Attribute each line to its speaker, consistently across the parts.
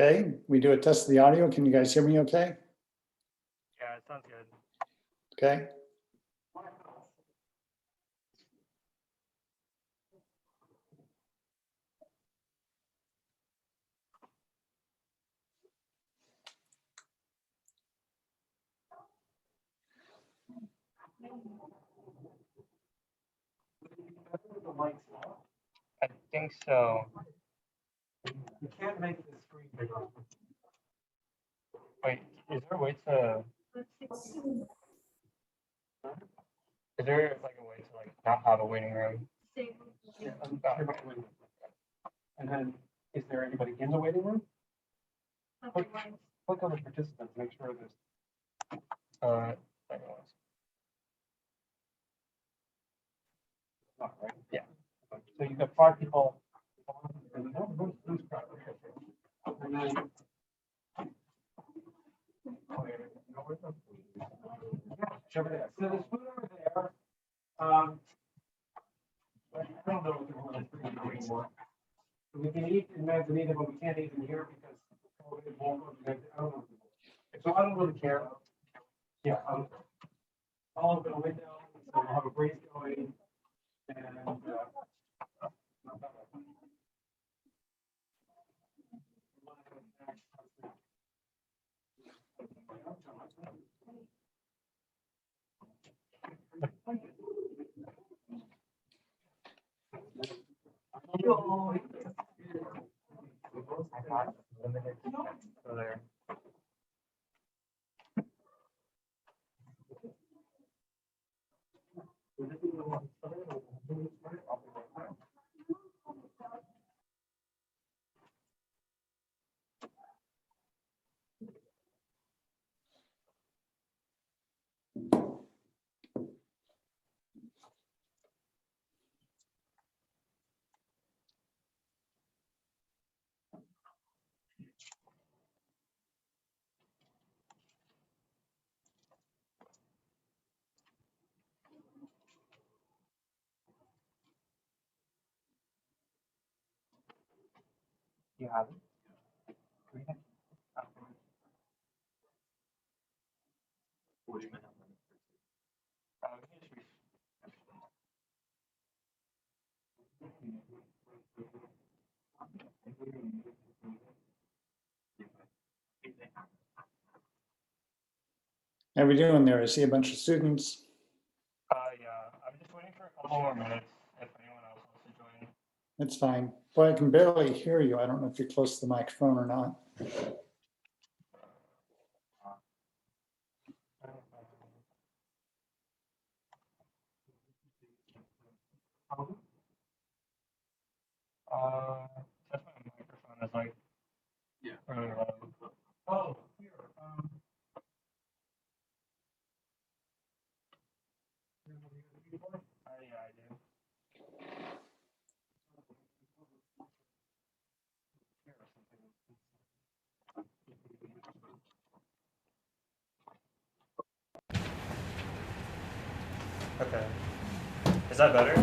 Speaker 1: Okay, we do a test of the audio. Can you guys hear me okay?
Speaker 2: Yeah, it sounds good.
Speaker 1: Okay.
Speaker 2: I think so.
Speaker 3: You can't make the screen bigger.
Speaker 2: Wait, is there a way to? Is there like a way to like not have a waiting room?
Speaker 3: Yeah, and then, is there anybody in the waiting room? Click on the participants, make sure there's.
Speaker 2: Everyone's.
Speaker 3: Not right.
Speaker 2: Yeah.
Speaker 3: So you've got 5 people. And then, over there. So there's food over there. I don't know if they're really food anymore. We can eat in Manzanita, but we can't eat in here because COVID won't go to I don't know. So I don't really care. Yeah, I'll open a window, so we'll have a breeze going. And
Speaker 2: So there. You have it? What do you mean?
Speaker 1: How are we doing there? I see a bunch of students.
Speaker 2: Yeah, I'm just waiting for a couple more minutes if anyone else wants to join.
Speaker 1: That's fine. Boy, I can barely hear you. I don't know if you're close to the microphone or not.
Speaker 2: That's my microphone is like really low.
Speaker 3: oh, here.
Speaker 2: Yeah, I do. Okay. Is that better?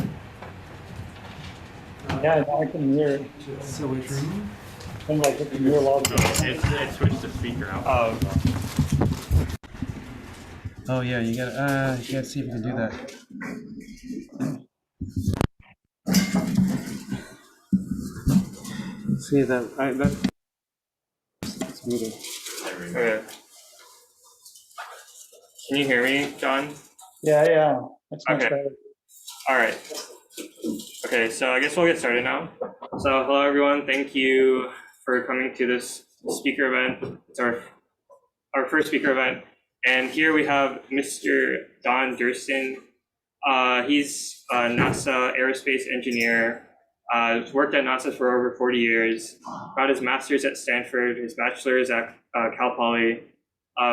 Speaker 1: Yeah, I can hear it.
Speaker 3: So it's
Speaker 1: Seems like it can hear a lot of
Speaker 4: It switched the speaker out.
Speaker 2: Oh.
Speaker 5: Oh yeah, you gotta see if you can do that. See that? It's muted.
Speaker 2: Okay. Can you hear me, John?
Speaker 1: Yeah. That's much
Speaker 2: Okay.
Speaker 1: better.
Speaker 2: All right. Okay, so I guess we'll get started now. So hello, everyone. Thank you for coming to this speaker event. It's our first speaker event. And here we have Mr. Don Durston. He's a NASA Aerospace Engineer. He's worked at NASA for over 40 years. Got his master's at Stanford, his bachelor's at CalPoly,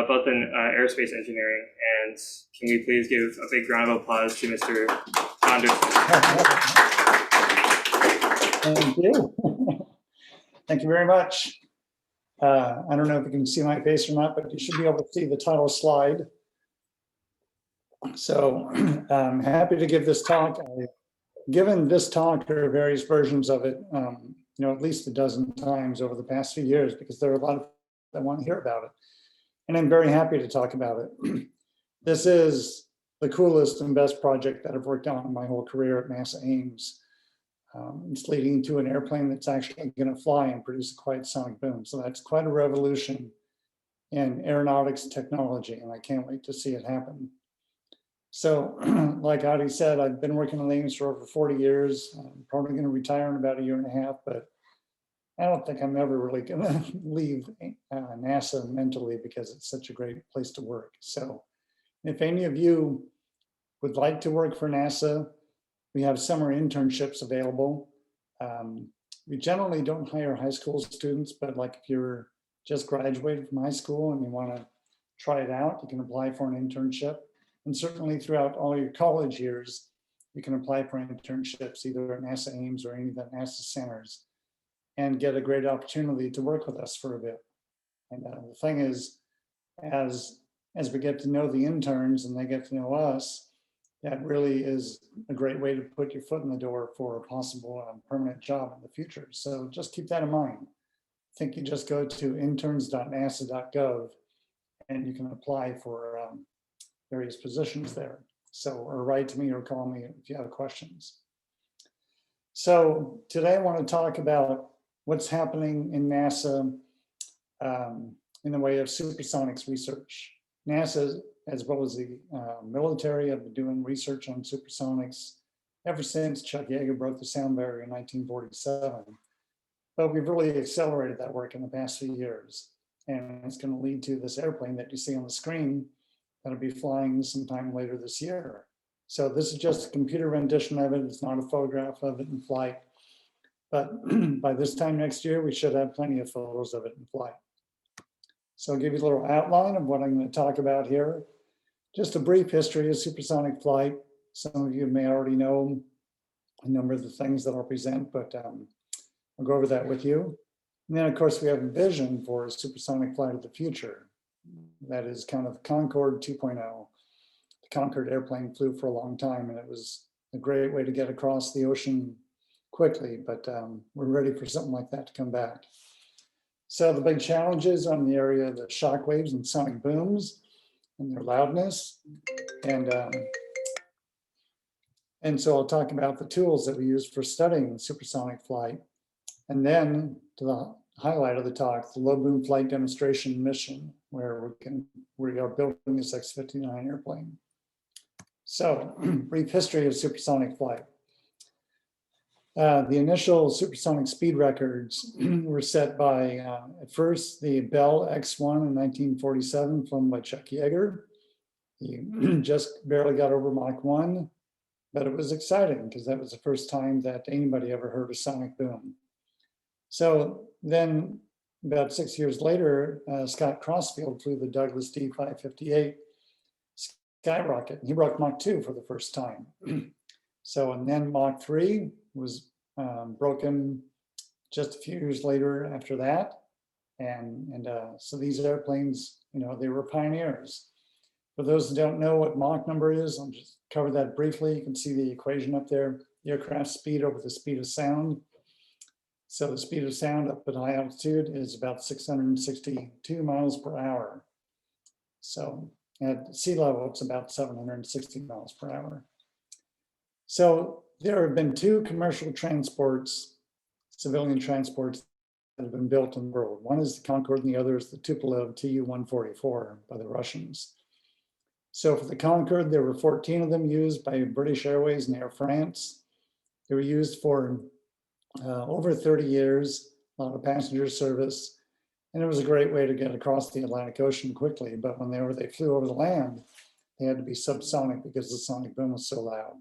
Speaker 2: both in Aerospace Engineering. And can we please give a big round of applause to Mr. Don Durston?
Speaker 1: Thank you. Thank you very much. I don't know if you can see my face or not, but you should be able to see the title slide. So I'm happy to give this talk. I've given this talk or various versions of it at least a dozen times over the past few years, because there are a lot of people that want to hear about it. And I'm very happy to talk about it. This is the coolest and best project that I've worked on in my whole career at NASA Ames. It's leading to an airplane that's actually going to fly and produce a quiet sonic boom. So that's quite a revolution in aeronautics technology, and I can't wait to see it happen. So like Adi said, I've been working on Ames for over 40 years. I'm probably going to retire in about a year and a half, but I don't think I'm ever really going to leave NASA mentally, because it's such a great place to work. So if any of you would like to work for NASA, we have summer internships available. We generally don't hire high school students, but like if you're just graduated from high school and you want to try it out, you can apply for an internship. And certainly throughout all your college years, you can apply for internships either at NASA Ames or any of the NASA centers and get a great opportunity to work with us for a bit. And the thing is, as we get to know the interns and they get to know us, that really is a great way to put your foot in the door for a possible permanent job in the future. So just keep that in mind. I think you just go to interns.nasa.gov and you can apply for various positions there. So, or write to me or call me if you have questions. So today I want to talk about what's happening in NASA in the way of supersonics research. NASA, as well as the military, have been doing research on supersonics ever since Chuck Yeager broke the sound barrier in 1947. But we've really accelerated that work in the past few years. And it's going to lead to this airplane that you see on the screen that'll be flying sometime later this year. So this is just a computer rendition of it. It's not a photograph of it in flight. But by this time next year, we should have plenty of photos of it in flight. So I'll give you a little outline of what I'm going to talk about here. Just a brief history of supersonic flight. Some of you may already know a number of the things that I'll present, but I'll go over that with you. And then, of course, we have a vision for supersonic flight of the future. That is kind of Concorde 2.0. The Concorde airplane flew for a long time, and it was a great way to get across the ocean quickly, but we're ready for something like that to come back. So the big challenges on the area of the shock waves and sonic booms and their loudness. And so I'll talk about the tools that we use for studying supersonic flight. And then to the highlight of the talk, the low boom flight demonstration mission, where we are building this X-59 airplane. So brief history of supersonic flight. The initial supersonic speed records were set by, at first, the Bell X-1 in 1947, flown by Chuck Yeager. He just barely got over Mach 1, but it was exciting because that was the first time that anybody ever heard a sonic boom. So then, about 6 years later, Scott Crossfield flew the Douglas D-558 skyrocket. He broke Mach 2 for the first time. So, and then Mach 3 was broken just a few years later after that. And so these airplanes, they were pioneers. For those who don't know what Mach number is, I'll just cover that briefly. You can see the equation up there, the aircraft speed over the speed of sound. So the speed of sound up at high altitude is about 662 miles per hour. So at sea level, it's about 760 miles per hour. So there have been two commercial transports, civilian transports, that have been built in the world. One is the Concorde and the other is the Tupolev Tu-144 by the Russians. So for the Concorde, there were 14 of them used by British Airways and Air France. They were used for over 30 years, a lot of passenger service, and it was a great way to get across the Atlantic Ocean quickly. But when they flew over the land, they had to be subsonic because the sonic boom was so loud.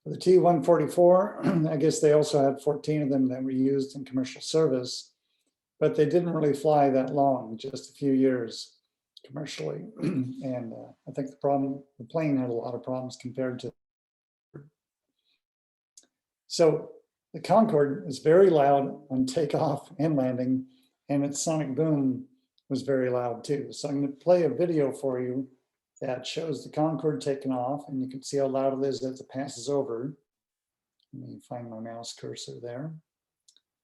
Speaker 1: For the Tu-144, I guess they also had 14 of them that were used in commercial service, but they didn't really fly that long, just a few years commercially. And I think the plane had a lot of problems compared to. So the Concorde is very loud on takeoff and landing, and its sonic boom was very loud too. So I'm going to play a video for you that shows the Concorde taking off, and you can see how loud it is as it passes over. Let me find my mouse cursor there.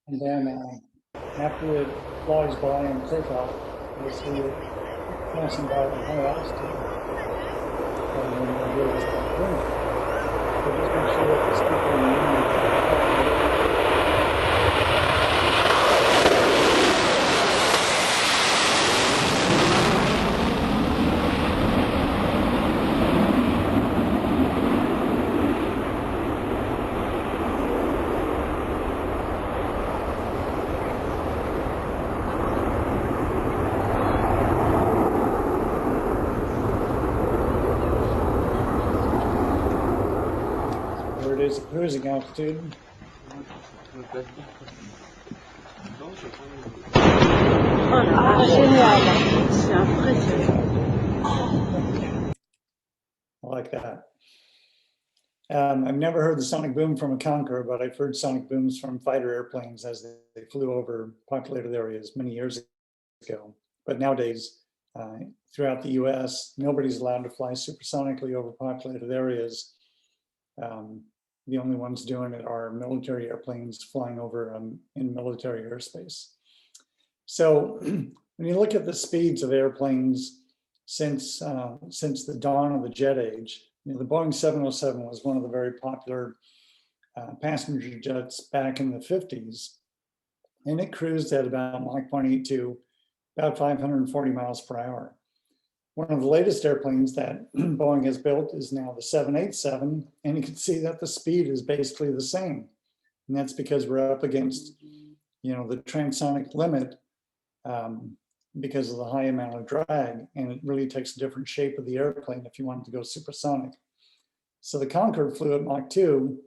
Speaker 1: And then after it flies by and takeoff, you'll see it passing by at high altitude. And then you'll hear this boom. So just make sure that the speaker in the it is at cruising altitude. I like that. I've never heard the sonic boom from a Conqueror, but I've heard sonic booms from fighter airplanes as they flew over populated areas many years ago. But nowadays, throughout the US, nobody's allowed to fly supersonically over populated areas. The only ones doing it are military airplanes flying over in military airspace. So when you look at the speeds of airplanes since the dawn of the jet age, you know, the Boeing 707 was one of the very popular passenger jets back in the 50s, and it cruised at about Mach 0.82, about 540 miles per hour. One of the latest airplanes that Boeing has built is now the 787, and you can see that the speed is basically the same. And that's because we're up against, you know, the transonic limit because of the high amount of drag, and it really takes a different shape of the airplane if you want it to go supersonic. So the Concorde flew at Mach 2,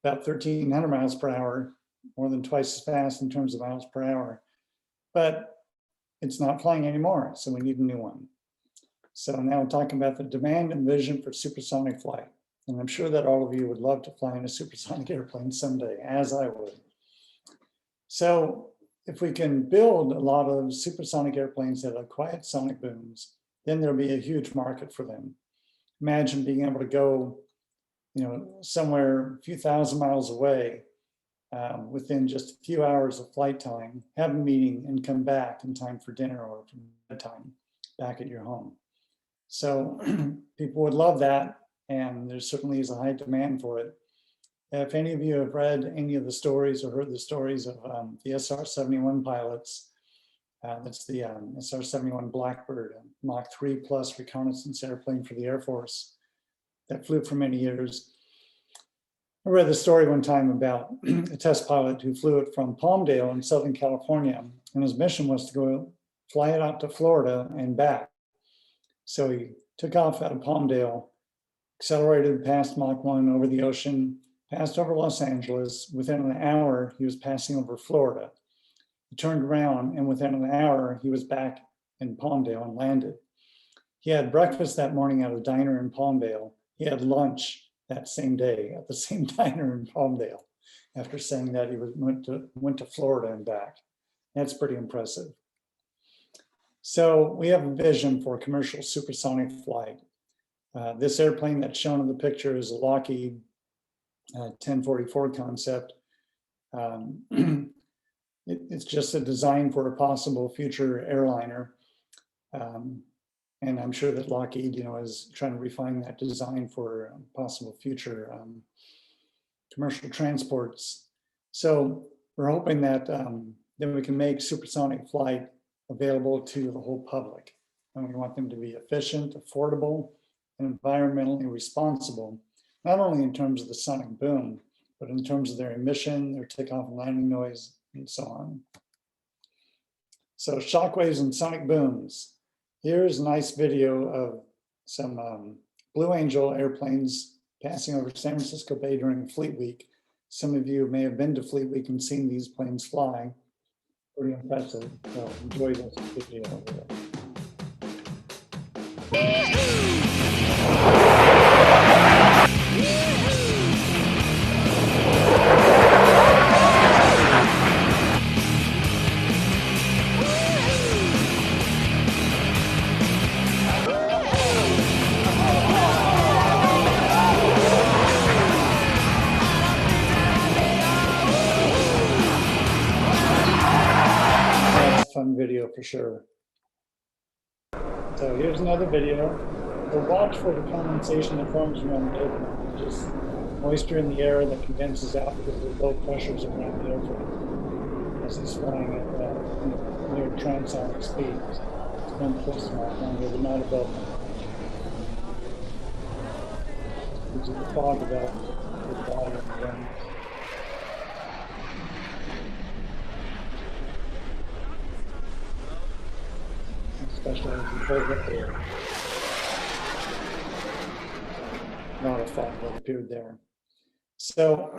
Speaker 1: about 1,300 miles per hour, more than twice as fast in terms of miles per hour, but it's not flying anymore, so we need a new one. So now I'm talking about the demand and vision for supersonic flight. And I'm sure that all of you would love to fly in a supersonic airplane someday, as I would. So if we can build a lot of supersonic airplanes that have quiet sonic booms, then there'll be a huge market for them. Imagine being able to go, you know, somewhere a few thousand miles away within just a few hours of flight time, have a meeting and come back in time for dinner or for bedtime back at your home. So people would love that, and there certainly is a high demand for it. If any of you have read any of the stories or heard the stories of the SR-71 pilots, that's the SR-71 Blackbird, a Mach 3 plus reconnaissance airplane for the Air Force that flew for many years. I read the story one time about a test pilot who flew it from Palmdale in Southern California, and his mission was to go fly it out to Florida and back. So he took off out of Palmdale, accelerated past Mach 1 over the ocean, passed over Los Angeles. Within an hour, he was passing over Florida. He turned around, and within an hour, he was back in Palmdale and landed. He had breakfast that morning at a diner in Palmdale. He had lunch that same day at the same diner in Palmdale after saying that he went to Florida and back. That's pretty impressive. So we have a vision for commercial supersonic flight. This airplane that's shown in the picture is a Lockheed 1044 concept. It's just a design for a possible future airliner. And I'm sure that Lockheed, you know, is trying to refine that design for possible future commercial transports. So we're hoping that then we can make supersonic flight available to the whole public. And we want them to be efficient, affordable, and environmentally responsible, not only in terms of the sonic boom, but in terms of their emission, their takeoff and landing noise, and so on. So shockwaves and sonic booms. Here's a nice video of some Blue Angel airplanes passing over San Francisco Bay during Fleet Week. Some of you may have been to Fleet Week and seen these planes fly. Pretty impressive. So enjoy this video over there. for sure. So here's another video. So watch for the condensation that forms around the airplane, just moisture in the air that condenses out because of the low pressures around the airplane as it's flying at near transonic speeds. It's going close to Mach 1 here, but not above Mach 1. Due to the fog development with water and wind. Especially as you hold up there. Not a fog that appeared there. So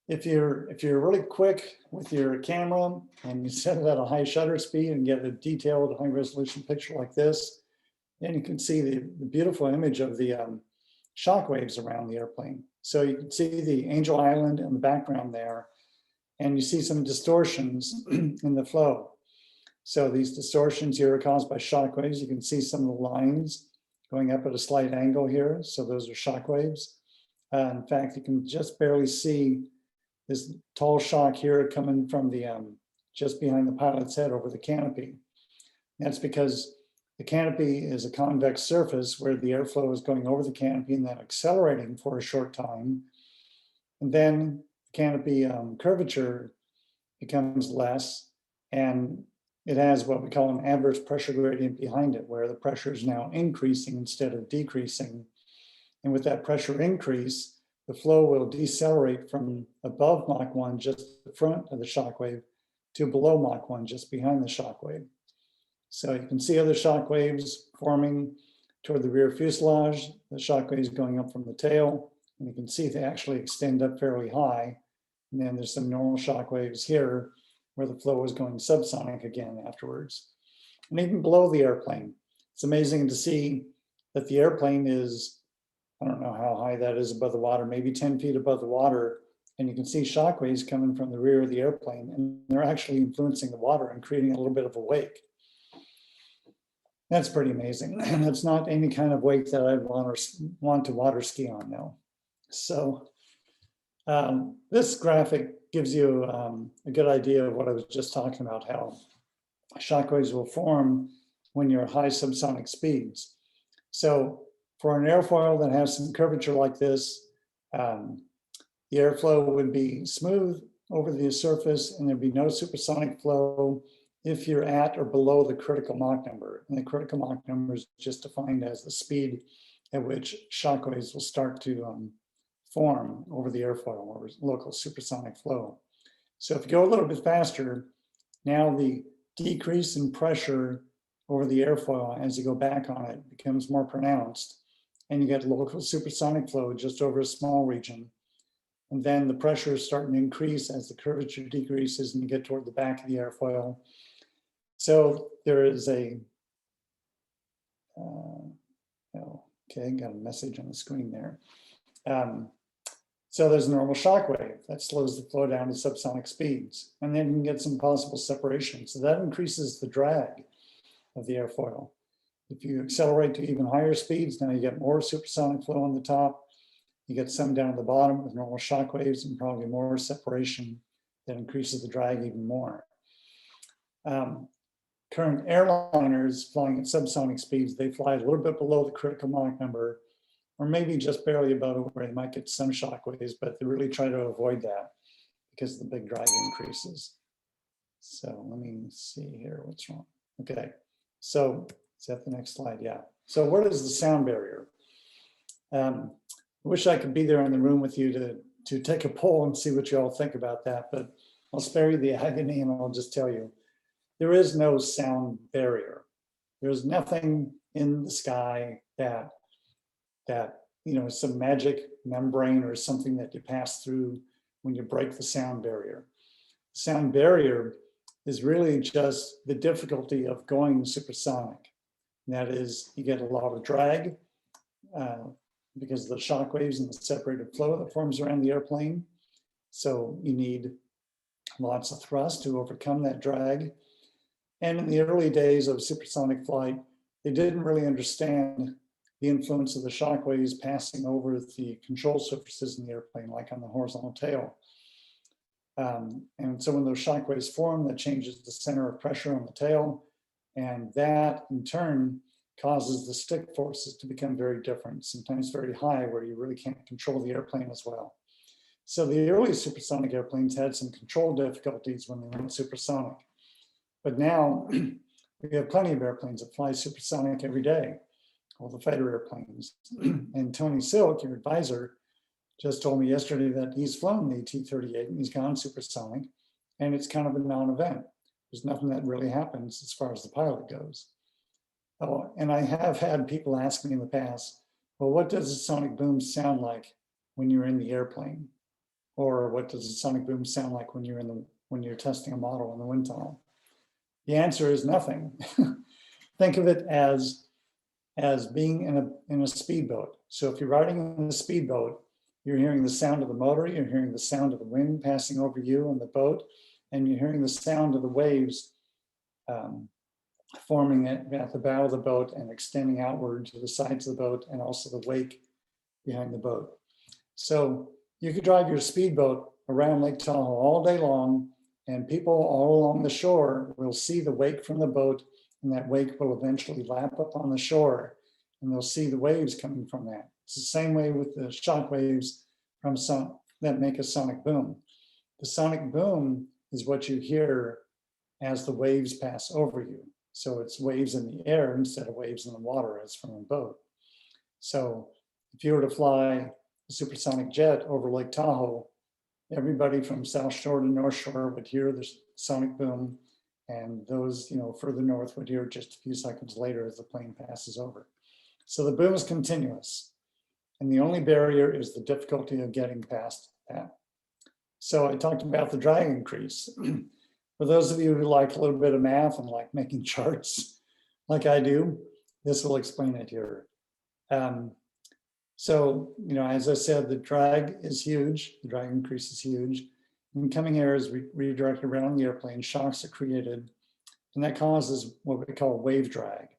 Speaker 1: if you're really quick with your camera and you set it at a high shutter speed and get a detailed high resolution picture like this, then you can see the beautiful image of the shock waves around the airplane. So you can see the Angel Island in the background there, and you see some distortions in the flow. So these distortions here are caused by shock waves. You can see some of the lines going up at a slight angle here. So those are shock waves. In fact, you can just barely see this tall shock here coming from the just behind the pilot's head over the canopy. That's because the canopy is a convex surface where the airflow is going over the canopy and then accelerating for a short time. And then the canopy curvature becomes less, and it has what we call an adverse pressure gradient behind it, where the pressure is now increasing instead of decreasing. And with that pressure increase, the flow will decelerate from above Mach 1, just the front of the shock wave, to below Mach 1, just behind the shock wave. So you can see other shock waves forming toward the rear fuselage, the shock waves going up from the tail, and you can see they actually extend up fairly high. And then there's some normal shock waves here where the flow is going subsonic again afterwards. And even below the airplane, it's amazing to see that the airplane is, I don't know how high that is above the water, maybe 10 feet above the water. And you can see shock waves coming from the rear of the airplane, and they're actually influencing the water and creating a little bit of a wake. That's pretty amazing. And it's not any kind of wake that I'd want to water ski on, though. So this graphic gives you a good idea of what I was just talking about, how shock waves will form when you're at high subsonic speeds. So for an airfoil that has some curvature like this, the airflow would be smooth over the surface and there'd be no supersonic flow if you're at or below the critical Mach number. And the critical Mach number is just defined as the speed at which shock waves will start to form over the airfoil or local supersonic flow. So if you go a little bit faster, now the decrease in pressure over the airfoil as you go back on it becomes more pronounced, and you get local supersonic flow just over a small region. And then the pressure is starting to increase as the curvature decreases and you get toward the back of the airfoil. So there is a, okay, got a message on the screen there. So there's a normal shock wave that slows the flow down to subsonic speeds, and then you can get some possible separation. So that increases the drag of the airfoil. If you accelerate to even higher speeds, now you get more supersonic flow on the top. You get some down at the bottom with normal shock waves and probably more separation that increases the drag even more. Current airliners flying at subsonic speeds, they fly a little bit below the critical Mach number, or maybe just barely above it where they might get some shock waves, but they really try to avoid that because the big drag increases. So let me see here, what's wrong? Okay, so is that the next slide? Yeah. So what is the sound barrier? I wish I could be there in the room with you to take a poll and see what you all think about that, but I'll spare you the agony and I'll just tell you, there is no sound barrier. There's nothing in the sky that some magic membrane or something that you pass through when you break the sound barrier. The sound barrier is really just the difficulty of going supersonic. And that is, you get a lot of drag because of the shock waves and the separated flow that forms around the airplane. So you need lots of thrust to overcome that drag. And in the early days of supersonic flight, they didn't really understand the influence of the shock waves passing over the control surfaces in the airplane, like on the horizontal tail. And so when those shock waves form, that changes the center of pressure on the tail, And that in turn causes the stick forces to become very different, sometimes very high, where you really can't control the airplane as well. So the early supersonic airplanes had some control difficulties when they went supersonic. But now we have plenty of airplanes that fly supersonic every day, all the fighter airplanes. And Tony Silk, your advisor, just told me yesterday that he's flown the T-38 and he's gone supersonic, and it's kind of a non-event. There's nothing that really happens as far as the pilot goes. Oh, and I have had people ask me in the past, well, what does a sonic boom sound like when you're in the airplane? Or what does a sonic boom sound like when you're testing a model in the wind tunnel? The answer is nothing. Think of it as being in a speedboat. So if you're riding in a speedboat, you're hearing the sound of the motor, you're hearing the sound of the wind passing over you and the boat, and you're hearing the sound of the waves forming at the bow of the boat and extending outward to the sides of the boat, and also the wake behind the boat. So you could drive your speedboat around Lake Tahoe all day long, and people all along the shore will see the wake from the boat, and that wake will eventually lap up on the shore, and they'll see the waves coming from that. It's the same way with the shock waves that make a sonic boom. The sonic boom is what you hear as the waves pass over you. So it's waves in the air instead of waves in the water as from a boat. So if you were to fly a supersonic jet over Lake Tahoe, everybody from South Shore to North Shore would hear the sonic boom, and those further north would hear it just a few seconds later as the plane passes over. So the boom is continuous, and the only barrier is the difficulty of getting past that. So I talked about the drag increase. For those of you who like a little bit of math and like making charts like I do, this will explain it here. So, as I said, the drag is huge. The drag increase is huge. Incoming air is redirected around the airplane, shocks are created, and that causes what we call wave drag.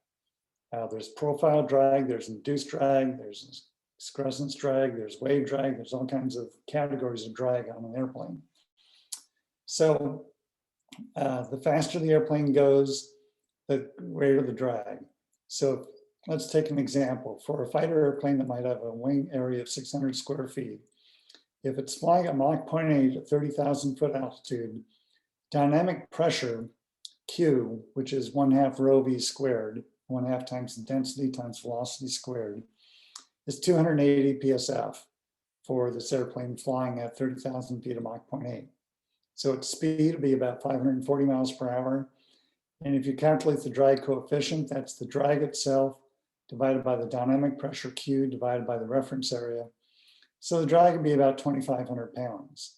Speaker 1: There's profile drag, there's induced drag, there's excrescence drag, there's wave drag, there's all kinds of categories of drag on an airplane. So the faster the airplane goes, the greater the drag. So let's take an example. For a fighter airplane that might have a wing area of 600 square feet, if it's flying at Mach 0.8 at 30,000 foot altitude, dynamic pressure Q, which is 1/2 rho v squared, 1/2 times the density times velocity squared, is 280 psf for this airplane flying at 30,000 feet at Mach 0.8. So its speed would be about 540 miles per hour. And if you calculate the drag coefficient, that's the drag itself divided by the dynamic pressure Q divided by the reference area. So the drag would be about 2,500 pounds.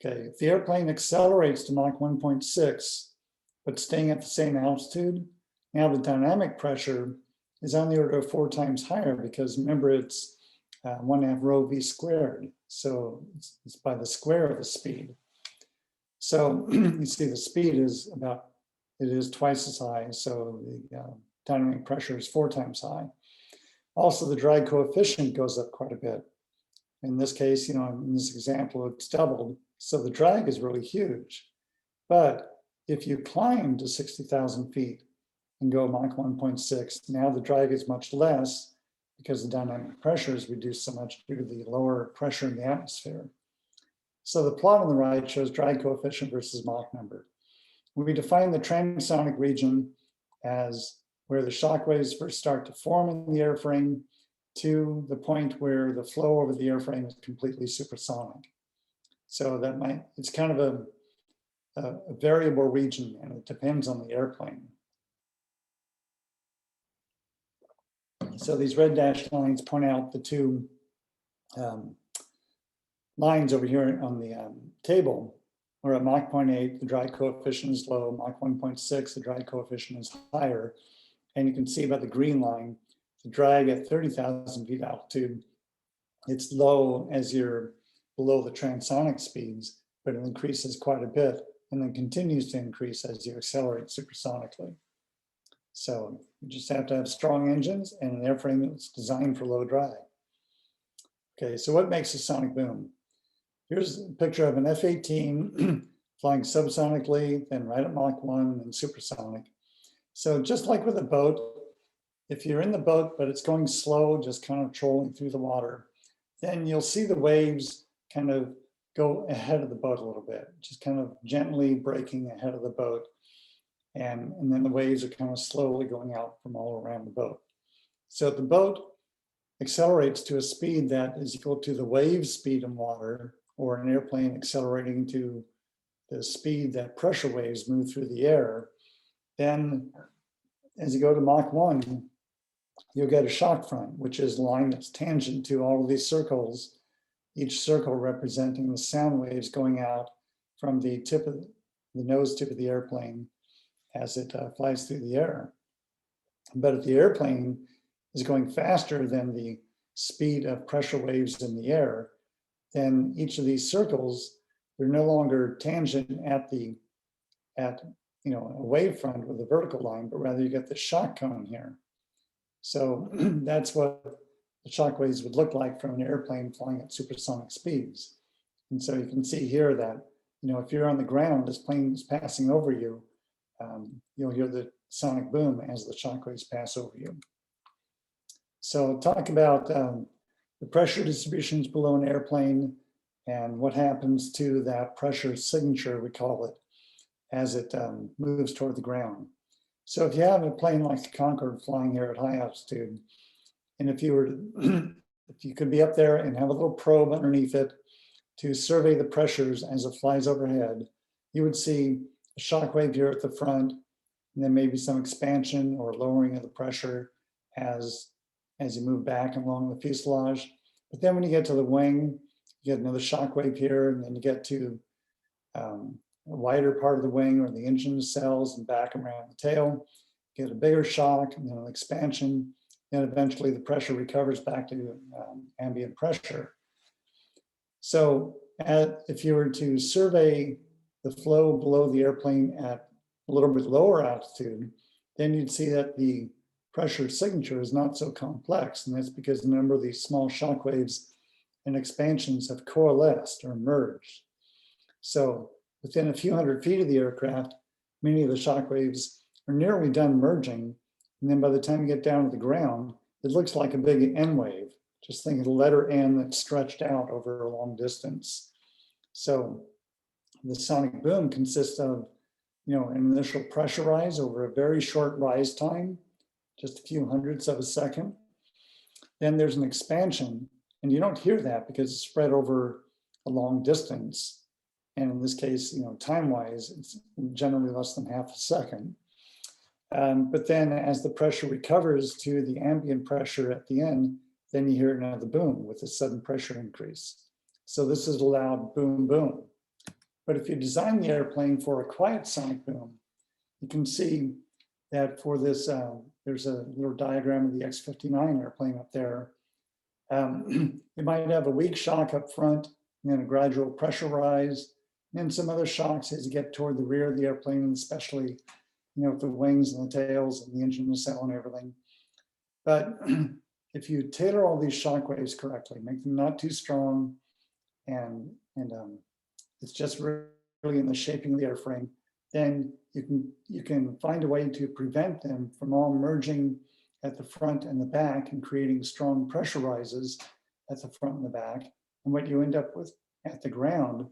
Speaker 1: Okay, if the airplane accelerates to Mach 1.6, but staying at the same altitude, now the dynamic pressure is on the order of 4 times higher, because remember it's 1/2 rho v squared. So it's by the square of the speed. So you see the speed is twice as high. So the dynamic pressure is 4 times high. Also, the drag coefficient goes up quite a bit. In this case, in this example, it's doubled. So the drag is really huge. But if you climb to 60,000 feet and go Mach 1.6, now the drag is much less because the dynamic pressure is reduced so much due to the lower pressure in the atmosphere. So the plot on the right shows drag coefficient versus Mach number. We define the transonic region as where the shock waves first start to form in the airframe to the point where the flow over the airframe is completely supersonic. So it's kind of a variable region, and it depends on the airplane. So these red dashed lines point out the two lines over here on the table, where at Mach 0.8, the drag coefficient is low, Mach 1.6, the drag coefficient is higher. And you can see by the green line, the drag at 30,000 feet altitude, it's low as you're below the transonic speeds, but it increases quite a bit and then continues to increase as you accelerate supersonically. So you just have to have strong engines and an airframe that's designed for low drag. Okay, so what makes a sonic boom? Here's a picture of an F-18 flying subsonically, then right at Mach 1 and supersonic. So just like with a boat, if you're in the boat, but it's going slow, just kind of trolling through the water, then you'll see the waves kind of go ahead of the boat a little bit, just kind of gently breaking ahead of the boat. And then the waves are kind of slowly going out from all around the boat. So the boat accelerates to a speed that is equal to the wave speed in water, or an airplane accelerating to the speed that pressure waves move through the air. Then as you go to Mach 1, you'll get a shock front, which is a line that's tangent to all of these circles, each circle representing the sound waves going out from the tip of the nose tip of the airplane as it flies through the air. But if the airplane is going faster than the speed of pressure waves in the air, then each of these circles, they're no longer tangent at a wave front with a vertical line, but rather you get the shock cone here. So that's what the shock waves would look like from an airplane flying at supersonic speeds. And so you can see here that, if you're on the ground, this plane is passing over you, you'll hear the sonic boom as the shock waves pass over you. So talk about the pressure distributions below an airplane and what happens to that pressure signature, we call it, as it moves toward the ground. So if you have a plane like the Concorde flying here at high altitude, and if you were to, if you could be up there and have a little probe underneath it to survey the pressures as it flies overhead, you would see a shock wave here at the front, and then maybe some expansion or lowering of the pressure as you move back along the fuselage. But then when you get to the wing, you get another shock wave here, and then you get to a wider part of the wing or the engine cells and back around the tail, you get a bigger shock and then an expansion. Then eventually the pressure recovers back to ambient pressure. So if you were to survey the flow below the airplane at a little bit lower altitude, then you'd see that the pressure signature is not so complex. And that's because a number of these small shock waves and expansions have coalesced or merged. So within a few hundred feet of the aircraft, many of the shock waves are nearly done merging. And then by the time you get down to the ground, it looks like a big N wave. Just think of the letter N that's stretched out over a long distance. So the sonic boom consists of, an initial pressure rise over a very short rise time, just a few hundredths of a second. Then there's an expansion, and you don't hear that because it's spread over a long distance. And in this case, time-wise, it's generally less than half a second. But then as the pressure recovers to the ambient pressure at the end, then you hear another boom with a sudden pressure increase. So this is a loud boom, boom. But if you design the airplane for a quiet sonic boom, you can see that for this, there's a little diagram of the X-59 airplane up there. You might have a weak shock up front, and then a gradual pressure rise, and then some other shocks as you get toward the rear of the airplane, and especially, with the wings and the tails and the engine nacelle and everything. But if you tailor all these shock waves correctly, make them not too strong, and it's just really in the shaping of the airframe, then you can find a way to prevent them from all merging at the front and the back and creating strong pressure rises at the front and the back. And what you end up with at the ground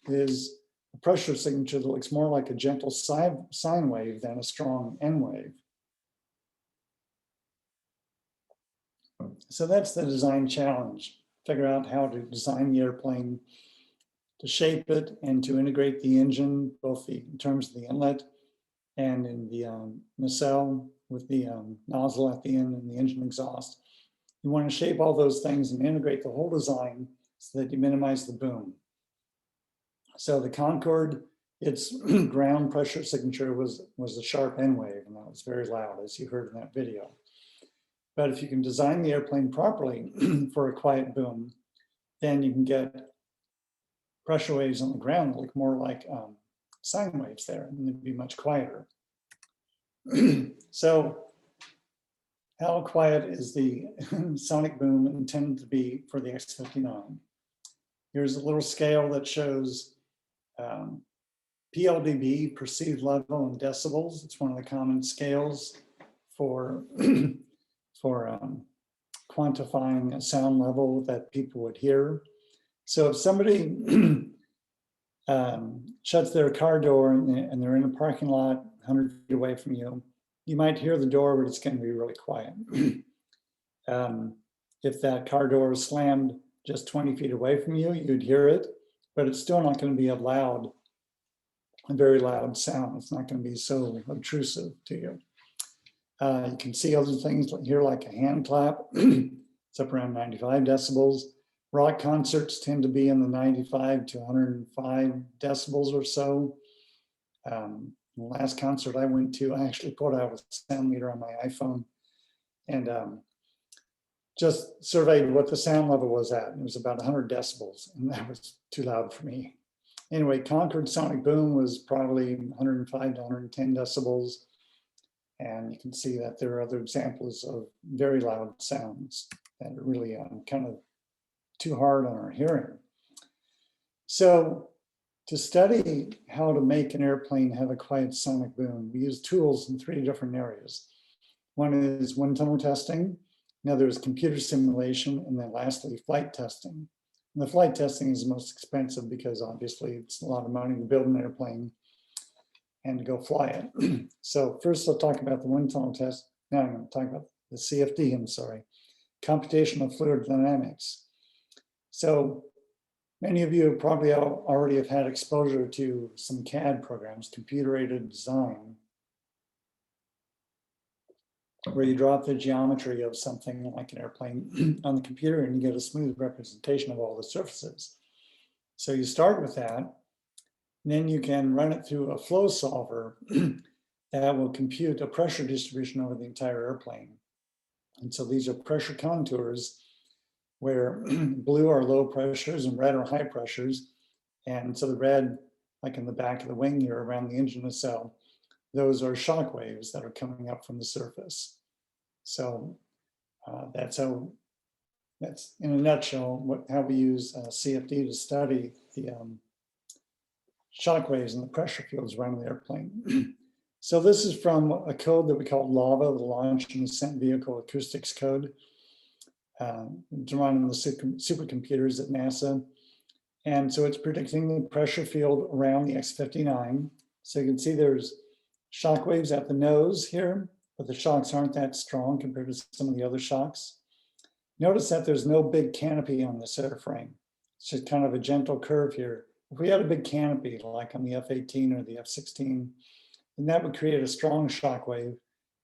Speaker 1: is a pressure signature that looks more like a gentle sine wave than a strong N wave. So that's the design challenge. Figure out how to design the airplane, to shape it, and to integrate the engine, both in terms of the inlet and in the nacelle with the nozzle at the end and the engine exhaust. You want to shape all those things and integrate the whole design so that you minimize the boom. So the Concorde, its ground pressure signature was a sharp N wave, and that was very loud, as you heard in that video. But if you can design the airplane properly for a quiet boom, then you can get pressure waves on the ground that look more like sine waves there, and they'd be much quieter. So how quiet is the sonic boom intended to be for the X-59? Here's a little scale that shows PLDB, perceived level in decibels. It's one of the common scales for, for quantifying a sound level that people would hear. So if somebody shuts their car door and they're in a parking lot 100 feet away from you, you might hear the door, but it's going to be really quiet. If that car door is slammed just 20 feet away from you, you'd hear it, but it's still not going to be a very loud sound. It's not going to be so obtrusive to you. You can see other things here, like a hand clap. It's up around 95 decibels. Rock concerts tend to be in the 95 to 105 decibels or so. The last concert I went to, I actually pulled out a sound meter on my iPhone and just surveyed what the sound level was at. It was about 100 decibels, and that was too loud for me. Anyway, Concord sonic boom was probably 105 to 110 decibels. And you can see that there are other examples of very loud sounds that are really kind of too hard on our hearing. So to study how to make an airplane have a quiet sonic boom, we use tools in 3 different areas. One is wind tunnel testing, another is computer simulation, and then lastly, flight testing. And the flight testing is the most expensive because obviously it's a lot of money to build an airplane and to go fly it. So first I'll talk about the wind tunnel test. Now I'm going to talk about the CFD, I'm sorry, computational fluid dynamics. So many of you probably already have had exposure to some CAD programs, computer-aided design, where you draw up the geometry of something like an airplane on the computer and you get a smooth representation of all the surfaces. So you start with that. Then you can run it through a flow solver that will compute a pressure distribution over the entire airplane. And so these are pressure contours where blue are low pressures and red are high pressures. And so the red, like in the back of the wing here around the engine nacelle, those are shock waves that are coming up from the surface. So that's in a nutshell how we use CFD to study the shock waves and the pressure fields around the airplane. So this is from a code that we call LAVA, the Launch and Ascent Vehicle Acoustics Code. It's run on the supercomputers at NASA. And so it's predicting the pressure field around the X-59. So you can see there's shock waves at the nose here, but the shocks aren't that strong compared to some of the other shocks. Notice that there's no big canopy on this airframe. It's just kind of a gentle curve here. If we had a big canopy, like on the F-18 or the F-16, then that would create a strong shock wave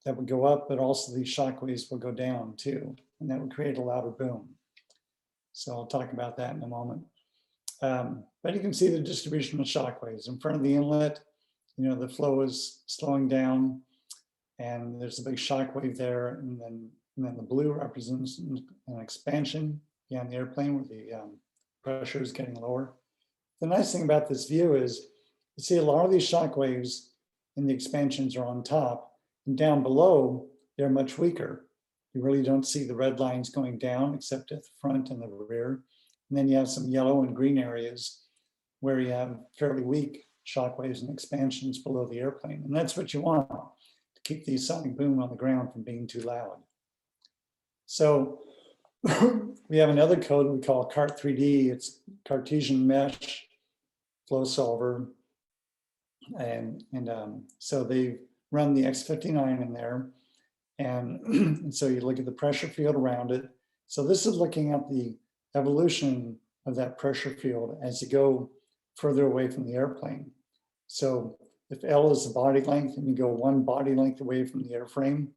Speaker 1: that would go up, but also these shock waves will go down too, and that would create a louder boom. So I'll talk about that in a moment. But you can see the distribution of shock waves. In front of the inlet, you know, the flow is slowing down, and there's a big shock wave there, and then the blue represents an expansion behind the airplane where the pressure is getting lower. The nice thing about this view is you see a lot of these shock waves in the expansions are on top, and down below, they're much weaker. You really don't see the red lines going down except at the front and the rear. And then you have some yellow and green areas where you have fairly weak shock waves and expansions below the airplane. And that's what you want to keep the sonic boom on the ground from being too loud. So we have another code we call CART 3D. It's Cartesian mesh flow solver. And so they run the X-59 in there. And so you look at the pressure field around it. So this is looking at the evolution of that pressure field as you go further away from the airplane. So if L is the body length and you go 1 body length away from the airframe,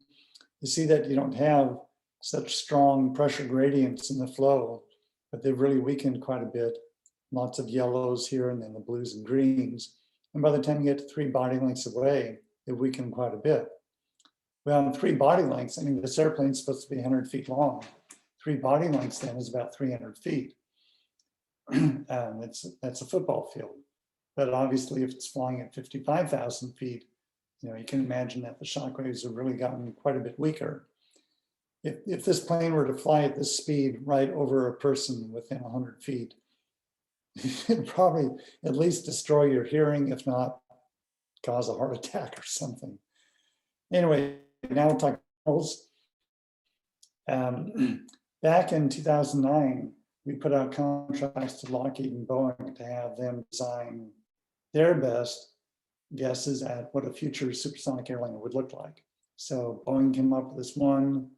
Speaker 1: you see that you don't have such strong pressure gradients in the flow, but they've really weakened quite a bit. Lots of yellows here and then the blues and greens. And by the time you get to 3 body lengths away, they've weakened quite a bit. Well, in 3 body lengths, I mean, this airplane's supposed to be 100 feet long. 3 body lengths then is about 300 feet. That's a football field. But obviously, if it's flying at 55,000 feet, you know, you can imagine that the shock waves have really gotten quite a bit weaker. If this plane were to fly at this speed right over a person within 100 feet, it'd probably at least destroy your hearing, if not cause a heart attack or something. Anyway, now we'll talk models. Back in 2009, we put out contracts to Lockheed and Boeing to have them design their best guesses at what a future supersonic airliner would look like. So Boeing came up with this one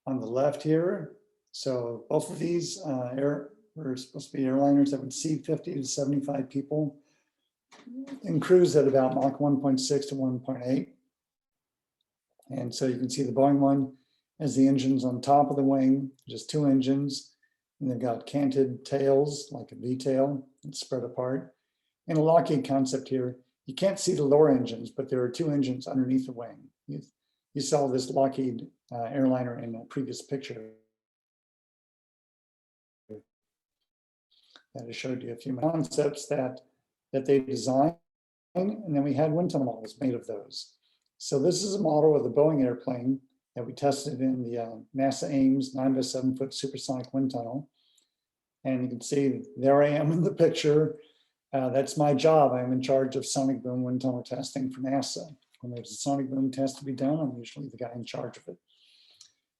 Speaker 1: on the left here. So both of these were supposed to be airliners that would seat 50 to 75 people and cruise at about Mach 1.6 to 1.8. And so you can see the Boeing one has the engines on top of the wing, just two engines, and they've got canted tails like a V-tail and spread apart. And a Lockheed concept here, you can't see the lower engines, but there are two engines underneath the wing. You saw this Lockheed airliner in a previous picture that I showed you a few concepts that they designed, and then we had wind tunnel models made of those. So this is a model of the Boeing airplane that we tested in the NASA Ames 9 by 7 foot supersonic wind tunnel. And you can see there I am in the picture. That's my job. I'm in charge of sonic boom wind tunnel testing for NASA. When there's a sonic boom test to be done, I'm usually the guy in charge of it.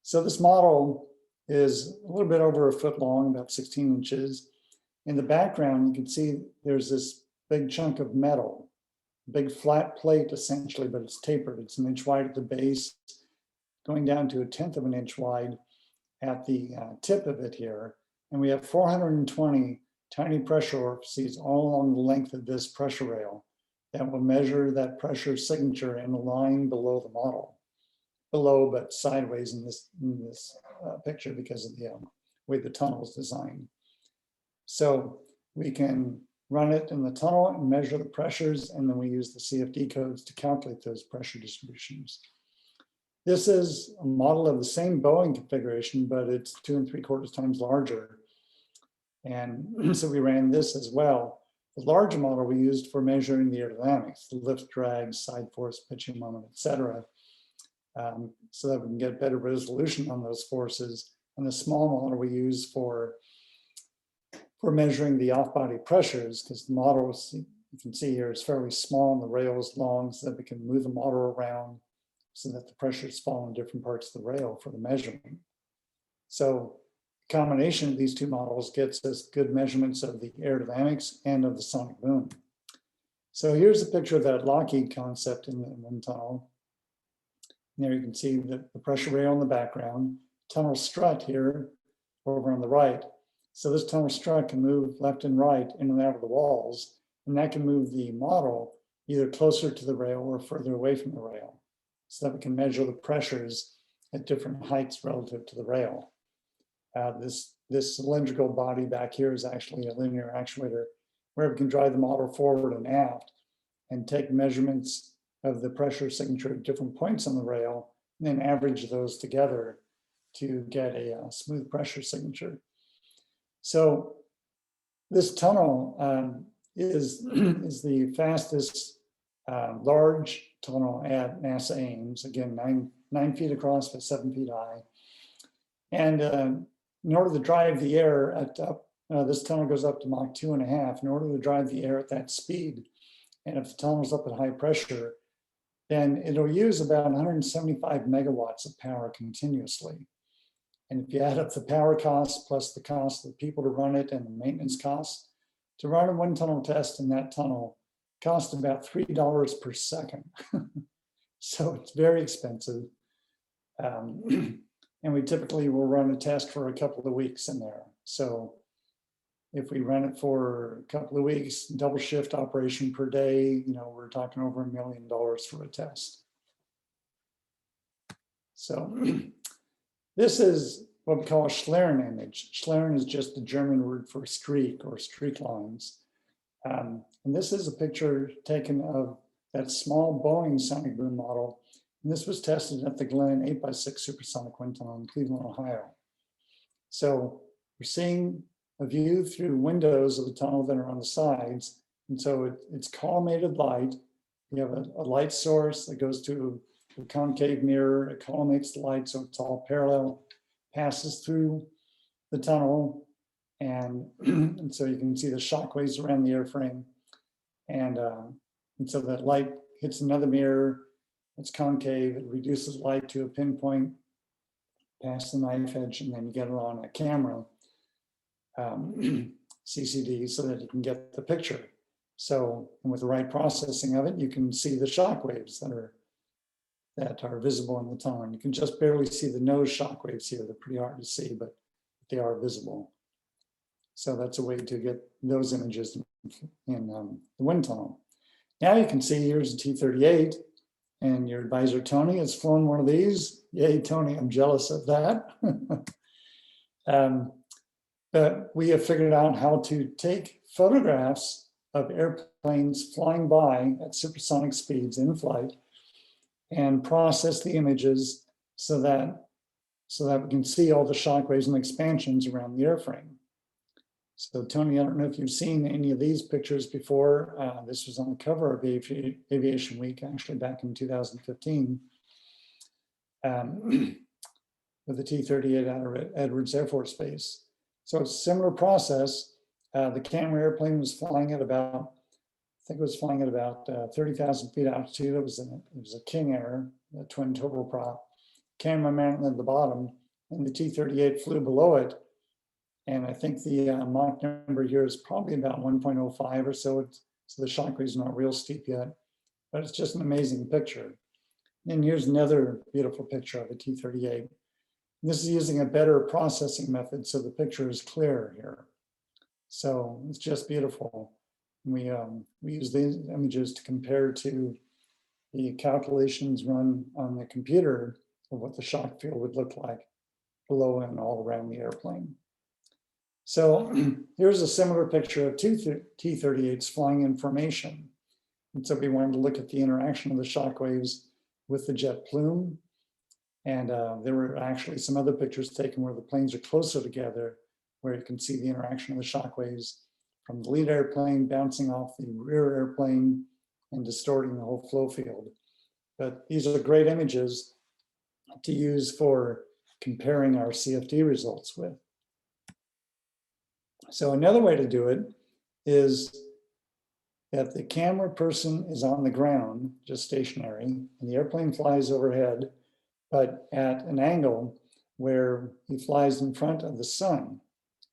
Speaker 1: So this model is a little bit over a foot long, about 16 inches. In the background, you can see there's this big chunk of metal, big flat plate essentially, but it's tapered. It's an inch wide at the base, going down to 1/10 of an inch wide at the tip of it here. And we have 420 tiny pressure orifices all along the length of this pressure rail that will measure that pressure signature in a line below the model. Below, but sideways in this picture because of the way the tunnel is designed. So we can run it in the tunnel and measure the pressures, and then we use the CFD codes to calculate those pressure distributions. This is a model of the same Boeing configuration, but it's 2 3/4 times larger. And so we ran this as well. The larger model we used for measuring the aerodynamics, the lift, drag, side force, pitching moment, et cetera, so that we can get better resolution on those forces. And the small model we use for measuring the off-body pressures, because the model, you can see here, is fairly small and the rail is long, so that we can move the model around so that the pressures fall in different parts of the rail for the measurement. So the combination of these two models gets us good measurements of the aerodynamics and of the sonic boom. So here's a picture of that Lockheed concept in the wind tunnel. And there you can see the pressure rail in the background, tunnel strut here over on the right. So this tunnel strut can move left and right in and out of the walls, and that can move the model either closer to the rail or further away from the rail, so that we can measure the pressures at different heights relative to the rail. This cylindrical body back here is actually a linear actuator where we can drive the model forward and aft and take measurements of the pressure signature at different points on the rail, and then average those together to get a smooth pressure signature. So this tunnel is the fastest large tunnel at NASA Ames, again, 9 feet across but 7 feet high. And in order to drive the air at this tunnel goes up to Mach 2.5. In order to drive the air at that speed, and if the tunnel's up at high pressure, then it'll use about 175 megawatts of power continuously. And if you add up the power costs plus the cost of the people to run it and the maintenance costs, to run a wind tunnel test in that tunnel costs about $3 per second. So it's very expensive. And we typically will run a test for a couple of weeks in there. So if we run it for a couple of weeks, double shift operation per day, we're talking over $1 million for a test. So this is what we call a Schlerin image. Schlerin is just the German word for streak or streak lines. And this is a picture taken of that small Boeing sonic boom model. And this was tested at the Glenn 8 by 6 supersonic wind tunnel in Cleveland, Ohio. So we're seeing a view through windows of the tunnel that are on the sides. And so it's collimated light. You have a light source that goes to a concave mirror. It collimates the light so it's all parallel, passes through the tunnel, And, and so you can see the shock waves around the airframe. And so that light hits another mirror, it's concave, it reduces light to a pinpoint past the knife edge, and then you get it on a camera, CCD, so that you can get the picture. So with the right processing of it, you can see the shock waves that are visible in the tunnel. And you can just barely see the nose shock waves here. They're pretty hard to see, but they are visible. So that's a way to get those images in the wind tunnel. Now you can see here's a T-38, and your advisor Tony has flown one of these. Yay, Tony, I'm jealous of that. But we have figured out how to take photographs of airplanes flying by at supersonic speeds in flight and process the images so that we can see all the shock waves and expansions around the airframe. So Tony, I don't know if you've seen any of these pictures before. This was on the cover of Aviation Week, actually back in 2015, with the T-38 out of Edwards Air Force Base. So it's a similar process. The camera airplane was flying at about, I think it was flying at about 30,000 feet altitude. It was a King Air, a twin turboprop. Camera mounted at the bottom, and the T-38 flew below it. And I think the Mach number here is probably about 1.05 or so. So the shock wave is not real steep yet, but it's just an amazing picture. And here's another beautiful picture of a T-38. This is using a better processing method, so the picture is clear here. So it's just beautiful. We use these images to compare to the calculations run on the computer of what the shock field would look like below and all around the airplane. So here's a similar picture of two T-38s flying in formation. And so we wanted to look at the interaction of the shock waves with the jet plume. And there were actually some other pictures taken where the planes are closer together, where you can see the interaction of the shock waves from the lead airplane bouncing off the rear airplane and distorting the whole flow field. But these are great images to use for comparing our CFD results with. So another way to do it is that the camera person is on the ground, just stationary, and the airplane flies overhead, but at an angle where he flies in front of the sun.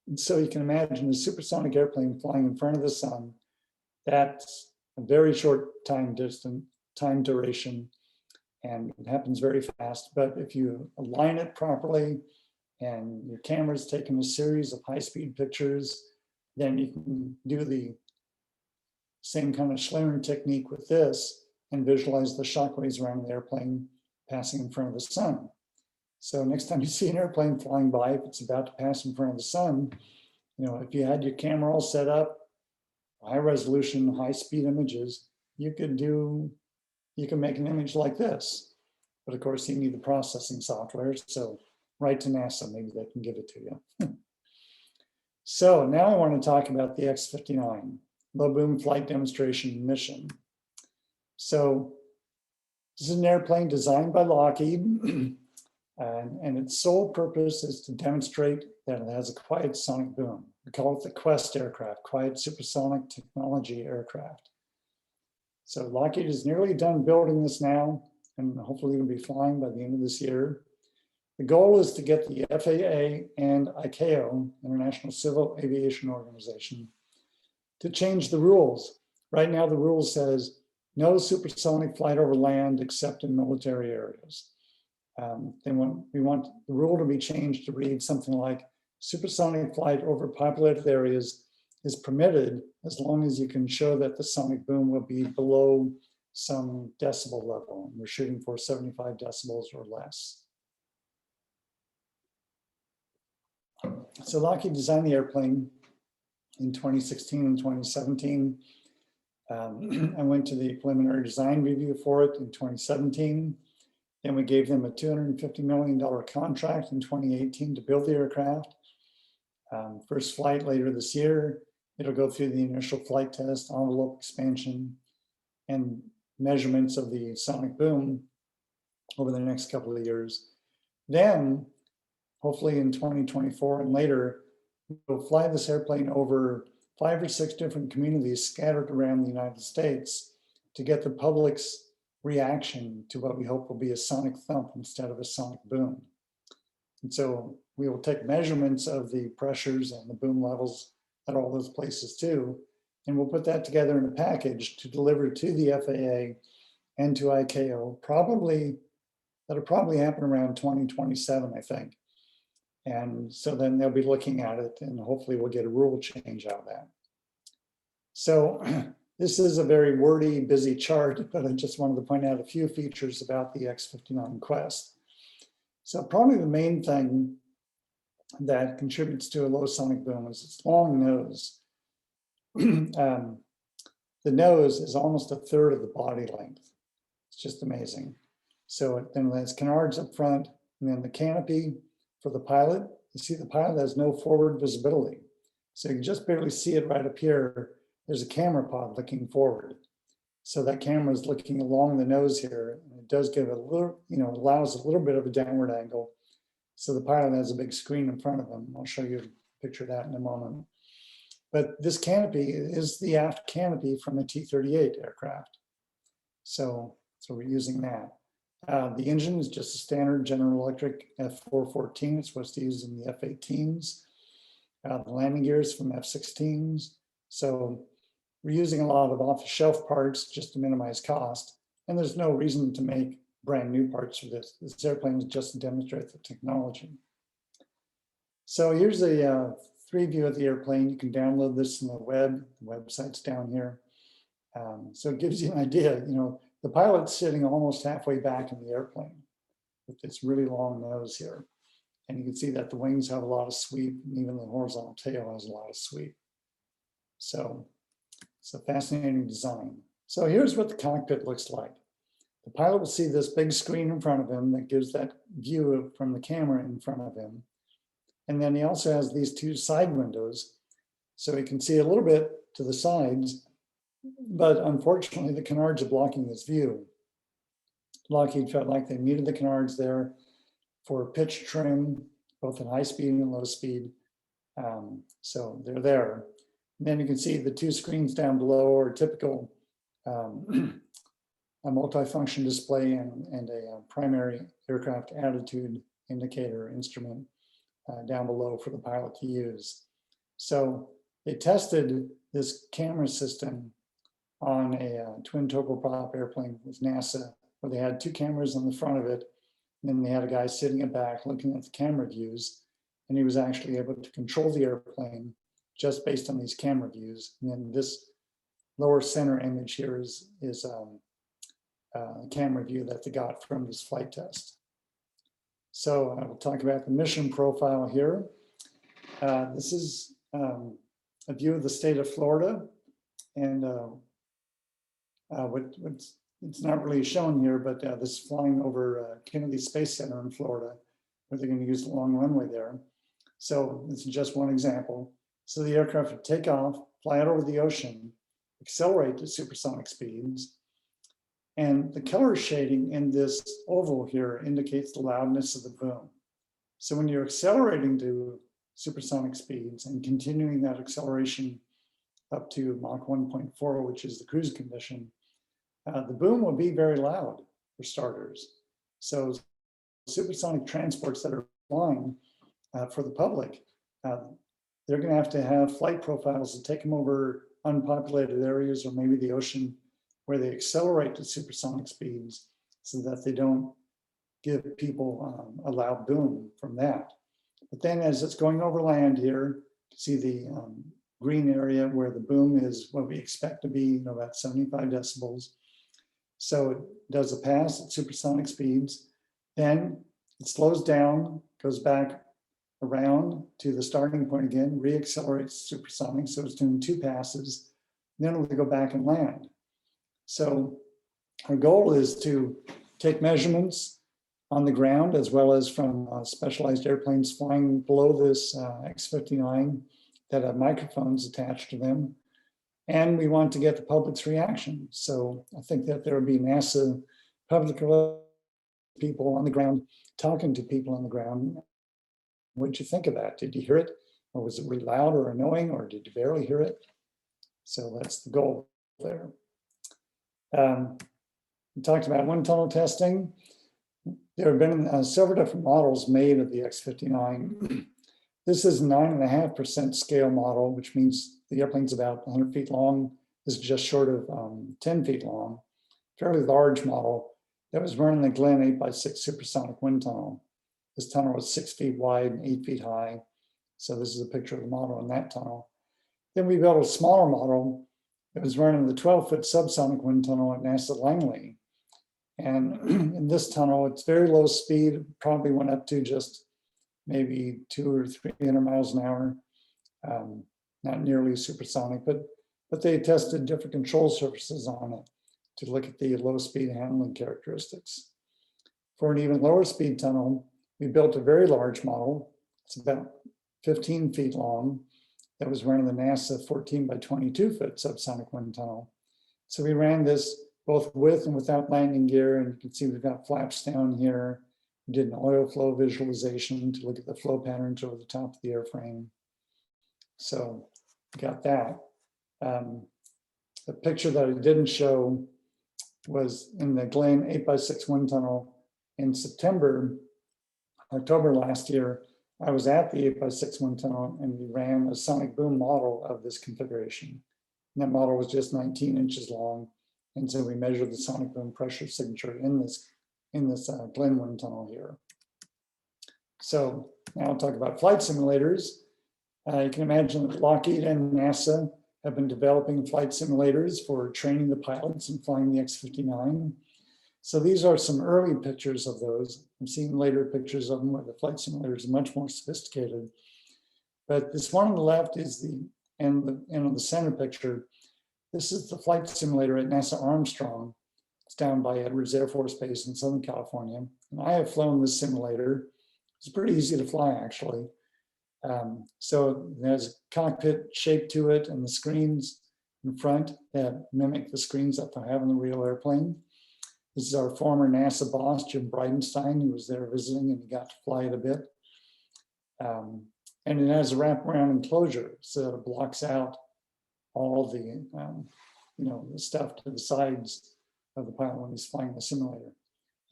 Speaker 1: And so you can imagine a supersonic airplane flying in front of the sun. That's a very short time duration, and it happens very fast. But if you align it properly and your camera's taking a series of high-speed pictures, then you can do the same kind of Schlieren technique with this and visualize the shock waves around the airplane passing in front of the sun. So next time you see an airplane flying by, if it's about to pass in front of the sun, you know, if you had your camera all set up, high resolution, high speed images, you can make an image like this. But of course you need the processing software. So write to NASA, maybe they can give it to you. So now I want to talk about the X-59, low boom flight demonstration mission. So this is an airplane designed by Lockheed, and its sole purpose is to demonstrate that it has a quiet sonic boom. We call it the Quest aircraft, Quiet Supersonic Technology Aircraft. So Lockheed is nearly done building this now, and hopefully it'll be flying by the end of this year. The goal is to get the FAA and ICAO, International Civil Aviation Organization, to change the rules. Right now, the rule says no supersonic flight over land except in military areas. We want the rule to be changed to read something like supersonic flight over populated areas is permitted as long as you can show that the sonic boom will be below some decibel level. We're shooting for 75 decibels or less. So Lockheed designed the airplane in 2016 and 2017. I went to the preliminary design review for it in 2017. Then we gave them a $250 million contract in 2018 to build the aircraft. First flight later this year. It'll go through the initial flight test, envelope expansion, and measurements of the sonic boom over the next couple of years. Then, hopefully in 2024 and later, we'll fly this airplane over 5 or 6 different communities scattered around the United States to get the public's reaction to what we hope will be a sonic thump instead of a sonic boom. And so we will take measurements of the pressures and the boom levels at all those places too, and we'll put that together in a package to deliver to the FAA and to ICAO. That'll probably happen around 2027, I think. And so then they'll be looking at it, and hopefully we'll get a rule change out of that. So this is a very wordy, busy chart, but I just wanted to point out a few features about the X-59 Quest. So probably the main thing that contributes to a low sonic boom is its long nose. The nose is almost 1/3 of the body length. It's just amazing. So it then has canards up front, and then the canopy for the pilot. You see the pilot has no forward visibility. So you can just barely see it right up here. There's a camera pod looking forward. So that camera is looking along the nose here. And it does give a little, allows a little bit of a downward angle. So the pilot has a big screen in front of him. I'll show you a picture of that in a moment. But this canopy is the aft canopy from a T-38 aircraft. So we're using that. The engine is just a standard General Electric F414. It's what's used in the F-18s. The landing gears from F-16s. So we're using a lot of off-the-shelf parts just to minimize cost. And there's no reason to make brand new parts for this. This airplane is just to demonstrate the technology. So here's a 3 view of the airplane. You can download this on the web. The website's down here. So it gives you an idea, the pilot's sitting almost halfway back in the airplane with this really long nose here. And you can see that the wings have a lot of sweep, and even the horizontal tail has a lot of sweep. So it's a fascinating design. So here's what the cockpit looks like. The pilot will see this big screen in front of him that gives that view from the camera in front of him. And then he also has these 2 side windows, so he can see a little bit to the sides, but unfortunately the canards are blocking his view. Lockheed felt like they needed the canards there for pitch trim, both at high speed and low speed. So they're there. And then you can see the 2 screens down below are typical a multifunction display and a primary aircraft attitude indicator instrument down below for the pilot to use. So they tested this camera system on a twin turboprop airplane with NASA, where they had 2 cameras on the front of it, and then they had a guy sitting in back looking at the camera views, and he was actually able to control the airplane just based on these camera views. And then this lower center image here is a camera view that they got from this flight test. So I will talk about the mission profile here. This is a view of the state of Florida, and it's not really shown here, but this is flying over Kennedy Space Center in Florida, where they're going to use the long runway there. So this is just one example. So the aircraft would take off, fly out over the ocean, accelerate to supersonic speeds, and the color shading in this oval here indicates the loudness of the boom. So when you're accelerating to supersonic speeds and continuing that acceleration up to Mach 1.4, which is the cruise condition, the boom will be very loud for starters. So supersonic transports that are flying for the public, they're going to have flight profiles to take them over unpopulated areas or maybe the ocean, where they accelerate to supersonic speeds so that they don't give people a loud boom from that. But then as it's going over land here, see the green area where the boom is what we expect to be, about 75 decibels. So it does a pass at supersonic speeds. Then it slows down, goes back around to the starting point again, re-accelerates supersonic. So it's doing 2 passes. Then it'll go back and land. So our goal is to take measurements on the ground as well as from specialized airplanes flying below this X-59 that have microphones attached to them. And we want to get the public's reaction. So I think that there will be NASA public people on the ground talking to people on the ground. What did you think of that? Did you hear it? Or was it really loud or annoying, or did you barely hear it? So that's the goal there. We talked about wind tunnel testing. There have been several different models made of the X-59. This is 9.5% scale model, which means the airplane's about 100 feet long. This is just short of 10 feet long. Fairly large model that was run in the Glen 8x6 supersonic wind tunnel. This tunnel was 6 feet wide and 8 feet high. So this is a picture of the model in that tunnel. Then we built a smaller model that was run in the 12-foot subsonic wind tunnel at NASA Langley. And in this tunnel, it's very low speed. It probably went up to just maybe 200 or 300 miles an hour. Not nearly supersonic, but they tested different control surfaces on it to look at the low speed handling characteristics. For an even lower speed tunnel, we built a very large model. It's about 15 feet long. That was run in the NASA 14 by 22 foot subsonic wind tunnel. So we ran this both with and without landing gear, and you can see we've got flaps down here. We did an oil flow visualization to look at the flow patterns over the top of the airframe. So we got that. The picture that I didn't show was in the Glen 8x6 wind tunnel in October last year. I was at the 8x6 wind tunnel and we ran a sonic boom model of this configuration. And that model was just 19 inches long. And so we measured the sonic boom pressure signature in this Glen wind tunnel here. So now I'll talk about flight simulators. You can imagine that Lockheed and NASA have been developing flight simulators for training the pilots and flying the X-59. So these are some early pictures of those. I've seen later pictures of them where the flight simulators are much more sophisticated. But this one on the left is and on the center picture, this is the flight simulator at NASA Armstrong. It's down by Edwards Air Force Base in Southern California. And I have flown this simulator. It's pretty easy to fly, actually. So there's a cockpit shape to it and the screens in front that mimic the screens that I have on the real airplane. This is our former NASA boss, Jim Bridenstine, who was there visiting and he got to fly it a bit. And it has a wraparound enclosure, so that it blocks out all the, the stuff to the sides of the pilot when he's flying the simulator.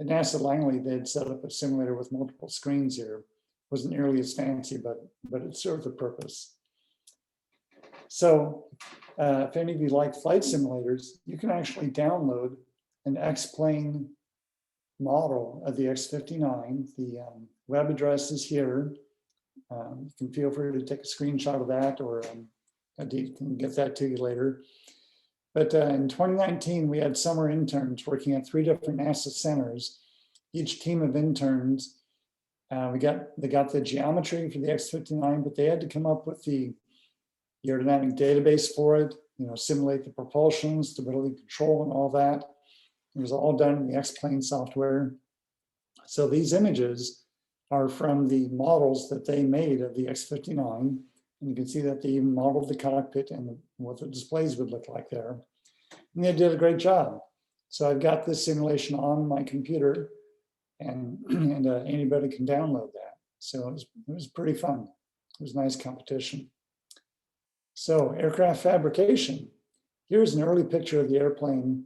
Speaker 1: At NASA Langley, they had set up a simulator with multiple screens here. Wasn't nearly as fancy, but it served the purpose. So if any of you like flight simulators, you can actually download an X-plane model of the X-59. The web address is here. You can feel free to take a screenshot of that, or Adit can get that to you later. But in 2019, we had summer interns working at 3 different NASA centers. Each team of interns, they got the geometry for the X-59, but they had to come up with the aerodynamic database for it, simulate the propulsion, stability control, and all that. It was all done in the X-plane software. So these images are from the models that they made of the X-59. And you can see that they even modeled the cockpit and what the displays would look like there. And they did a great job. So I've got this simulation on my computer, and anybody can download that. So it was pretty fun. It was a nice competition. So aircraft fabrication. Here's an early picture of the airplane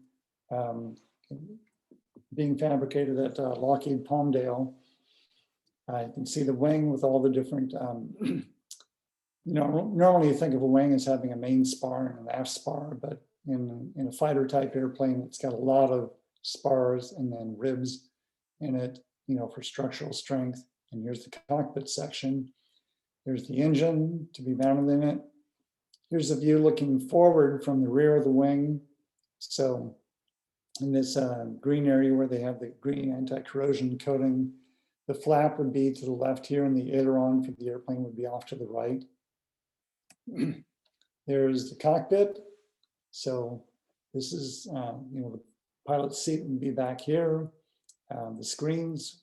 Speaker 1: being fabricated at Lockheed Palmdale. You can see the wing with all the different, normally you think of a wing as having a main spar and an aft spar, but in a fighter type airplane, it's got a lot of spars and then ribs in it, for structural strength. And here's the cockpit section. There's the engine to be mounted in it. Here's a view looking forward from the rear of the wing. So in this green area where they have the green anti-corrosion coating, the flap would be to the left here and the aileron for the airplane would be off to the right. There's the cockpit. So this is, the pilot's seat would be back here. The screens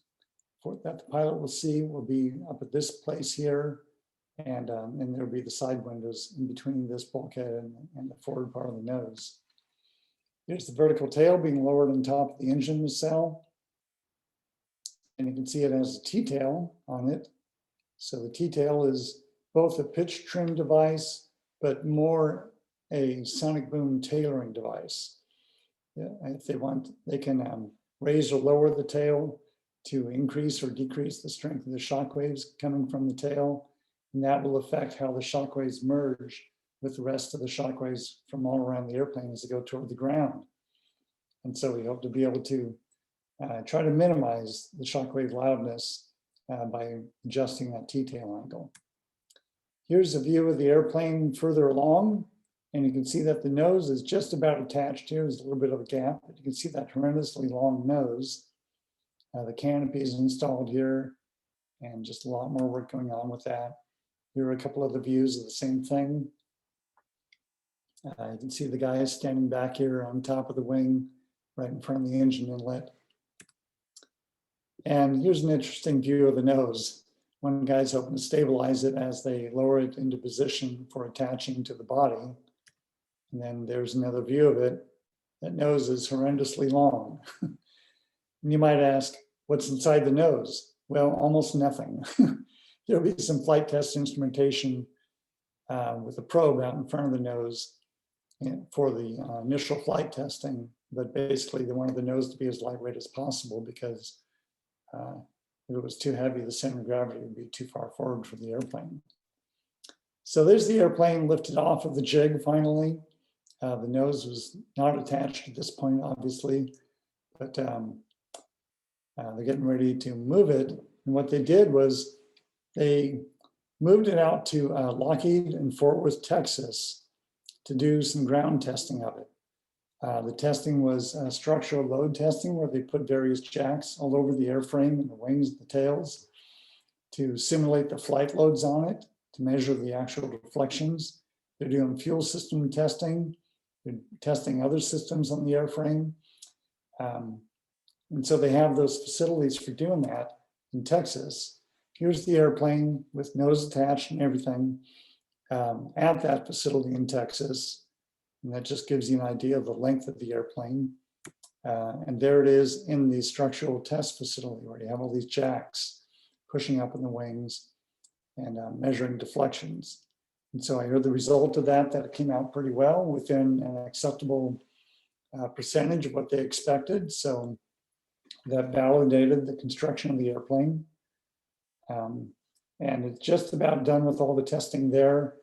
Speaker 1: that the pilot will see will be up at this place here. And there'll be the side windows in between this bulkhead and the forward part of the nose. Here's the vertical tail being lowered on top of the engine nacelle. And you can see it has a T-tail on it. So the T-tail is both a pitch trim device, but more a sonic boom tailoring device. Yeah, if they want, they can raise or lower the tail to increase or decrease the strength of the shock waves coming from the tail. And that will affect how the shock waves merge with the rest of the shock waves from all around the airplane as they go toward the ground. And so we hope to be able to try to minimize the shock wave loudness by adjusting that T-tail angle. Here's a view of the airplane further along, and you can see that the nose is just about attached here. There's a little bit of a gap, but you can see that horrendously long nose. The canopy is installed here, and just a lot more work going on with that. Here are a couple of the views of the same thing. You can see the guy standing back here on top of the wing, right in front of the engine inlet. And here's an interesting view of the nose. One guy's hoping to stabilize it as they lower it into position for attaching to the body. And then there's another view of it. That nose is horrendously long. And you might ask, what's inside the nose? Well, almost nothing. There'll be some flight test instrumentation with a probe out in front of the nose for the initial flight testing, but basically they wanted the nose to be as lightweight as possible because if it was too heavy, the center of gravity would be too far forward for the airplane. So there's the airplane lifted off of the jig finally. The nose was not attached at this point, obviously, but they're getting ready to move it. And what they did was they moved it out to Lockheed in Fort Worth, Texas, to do some ground testing of it. The testing was structural load testing, where they put various jacks all over the airframe and the wings and the tails to simulate the flight loads on it, to measure the actual deflections. They're doing fuel system testing. They're testing other systems on the airframe. And so they have those facilities for doing that in Texas. Here's the airplane with nose attached and everything at that facility in Texas. And that just gives you an idea of the length of the airplane. And there it is in the structural test facility where you have all these jacks pushing up in the wings and measuring deflections. And so I heard the result of that it came out pretty well within an acceptable percentage of what they expected. So that validated the construction of the airplane. And it's just about done with all the testing there.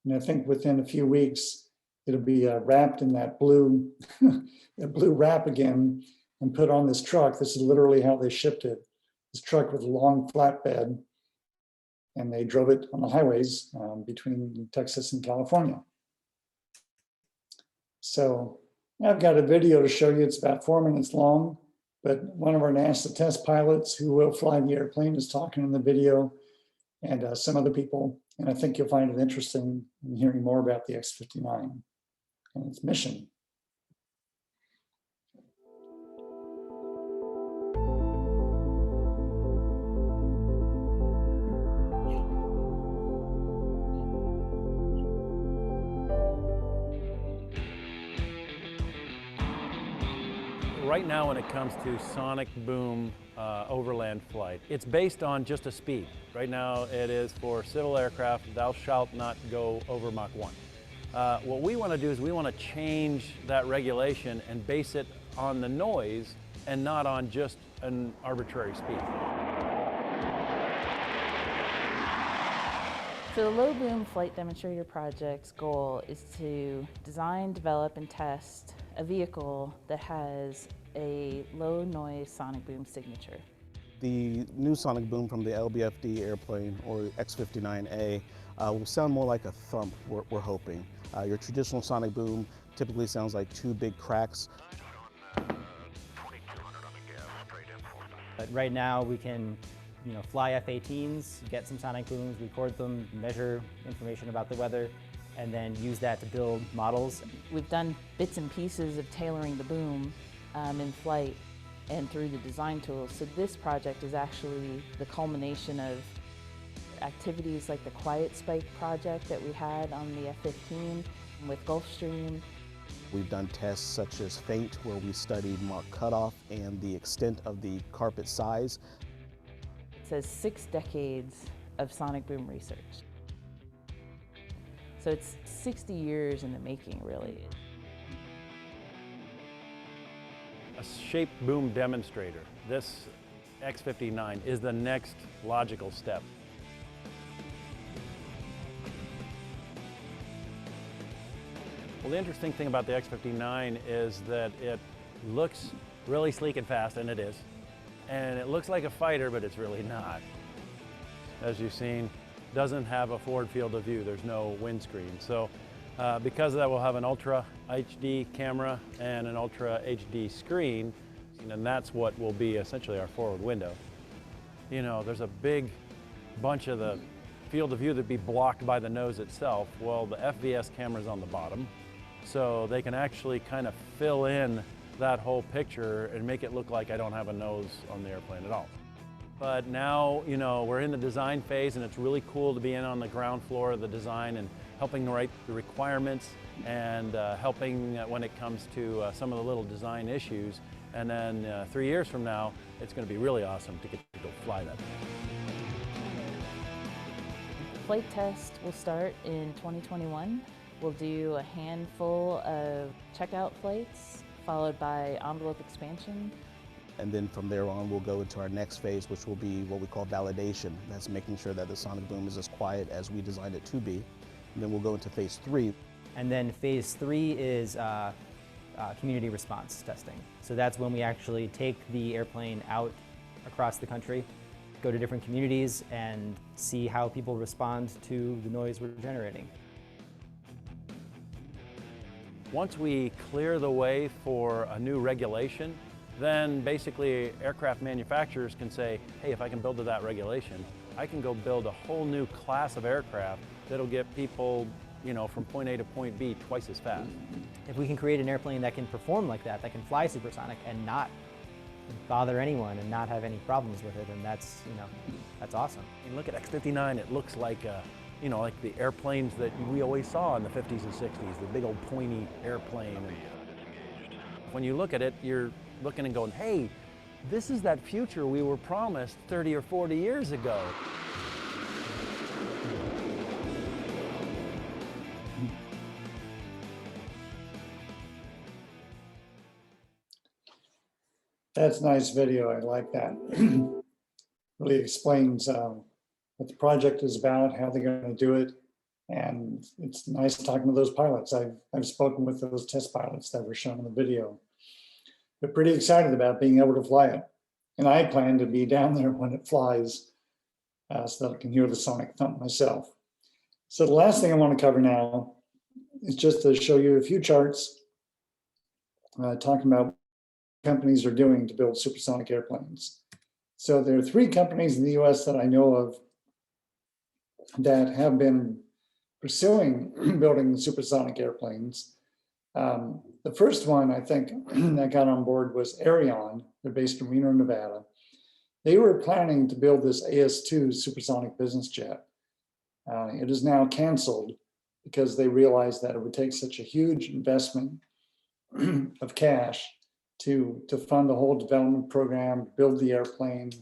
Speaker 1: And I think within a few weeks, it'll be wrapped in that blue, that blue wrap again and put on this truck. This is literally how they shipped it. This truck with a long flatbed, and they drove it on the highways between Texas and California. So I've got a video to show you. It's about 4 minutes long, but one of our NASA test pilots who will fly the airplane is talking in the video, and some other people. And I think you'll find it interesting in hearing more about the X-59 and its mission.
Speaker 6: Right now, when it comes to sonic boom overland flight, it's based on just a speed. Right now, it is for civil aircraft, thou shalt not go over Mach 1. What we want to do is we want to change that regulation and base it on the noise and not on just an arbitrary speed.
Speaker 7: So the Low Boom Flight Demonstrator Project's goal is to design, develop, and test a vehicle that has a low noise sonic boom signature.
Speaker 8: The new sonic boom from the LBFD airplane, or X-59A, will sound more like a thump, we're hoping. Your traditional sonic boom typically sounds like two big cracks.
Speaker 9: But right now we can fly F-18s, get some sonic booms, record them, measure information about the weather, and then use that to build models.
Speaker 7: We've done bits and pieces of tailoring the boom in flight and through the design tools. So this project is actually the culmination of activities like the Quiet Spike project that we had on the F-15 with Gulfstream.
Speaker 8: We've done tests such as faint, where we studied Mach cutoff and the extent of the carpet size.
Speaker 7: It says 6 decades of sonic boom research. So it's 60 years in the making, really.
Speaker 6: A shaped boom demonstrator. This X-59 is the next logical step. Well, the interesting thing about the X-59 is that it looks really sleek and fast, and it is. And it looks like a fighter, but it's really not. As you've seen, doesn't have a forward field of view. There's no windscreen. So because of that, we'll have an Ultra HD camera and an Ultra HD screen, and that's what will be essentially our forward window. You know, there's a big bunch of the field of view that'd be blocked by the nose itself. Well, the FVS camera's on the bottom, so they can actually kind of fill in that whole picture and make it look like I don't have a nose on the airplane at all. But now, you know, we're in the design phase, and it's really cool to be in on the ground floor of the design and helping write the requirements and helping when it comes to some of the little design issues. And then 3 years from now, it's going to be really awesome to get to go fly that.
Speaker 7: Flight test will start in 2021. We'll do a handful of checkout flights, followed by envelope expansion.
Speaker 8: And then from there on, we'll go into our next phase, which will be what we call validation. That's making sure that the sonic boom is as quiet as we designed it to be. And then we'll go into phase 3.
Speaker 9: And then phase 3 is community response testing. So that's when we actually take the airplane out across the country, go to different communities, and see how people respond to the noise we're generating.
Speaker 6: Once we clear the way for a new regulation, then basically aircraft manufacturers can say, hey, if I can build to that regulation, I can go build a whole new class of aircraft that'll get people, you know, from point A to point B twice as fast.
Speaker 9: If we can create an airplane that can perform like that can fly supersonic and not bother anyone and not have any problems with it, and that's, you know, that's awesome.
Speaker 6: I mean, look at X-59, it looks like, you know, like the airplanes that we always saw in the 50s and 60s, the big old pointy airplane. And when you look at it, you're looking and going, hey, this is that future we were promised 30 or 40 years ago.
Speaker 1: That's a nice video. I like that. Really explains what the project is about, how they're going to do it. And it's nice talking to those pilots. I've spoken with those test pilots that were shown in the video. They're pretty excited about being able to fly it. And I plan to be down there when it flies so that I can hear the sonic thump myself. So the last thing I want to cover now is just to show you a few charts talking about what companies are doing to build supersonic airplanes. So there are 3 companies in the US that I know of that have been pursuing building supersonic airplanes. The first one, I think, that got on board was Aerion. They're based in Reno, Nevada. They were planning to build this AS-2 supersonic business jet. It is now canceled because they realized that it would take such a huge investment of cash to fund the whole development program, build the airplane,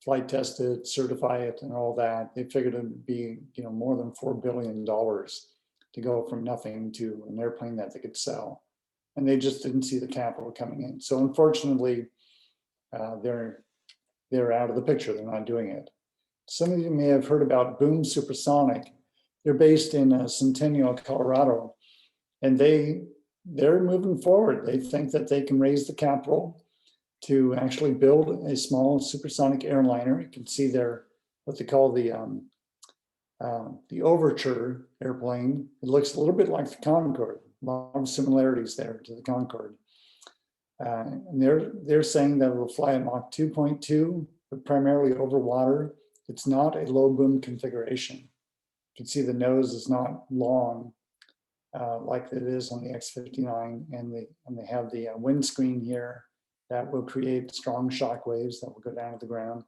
Speaker 1: flight test it, certify it, and all that. They figured it would be, you know, more than $4 billion to go from nothing to an airplane that they could sell. And they just didn't see the capital coming in. So unfortunately, they're out of the picture. They're not doing it. Some of you may have heard about Boom Supersonic. They're based in Centennial, Colorado, and they're moving forward. They think that they can raise the capital to actually build a small supersonic airliner. You can see there what they call the Overture airplane. It looks a little bit like the Concorde. A lot of similarities there to the Concorde. And they're saying that it will fly at Mach 2.2, but primarily over water. It's not a low boom configuration. You can see the nose is not long like it is on the X-59, and they have the windscreen here that will create strong shock waves that will go down to the ground.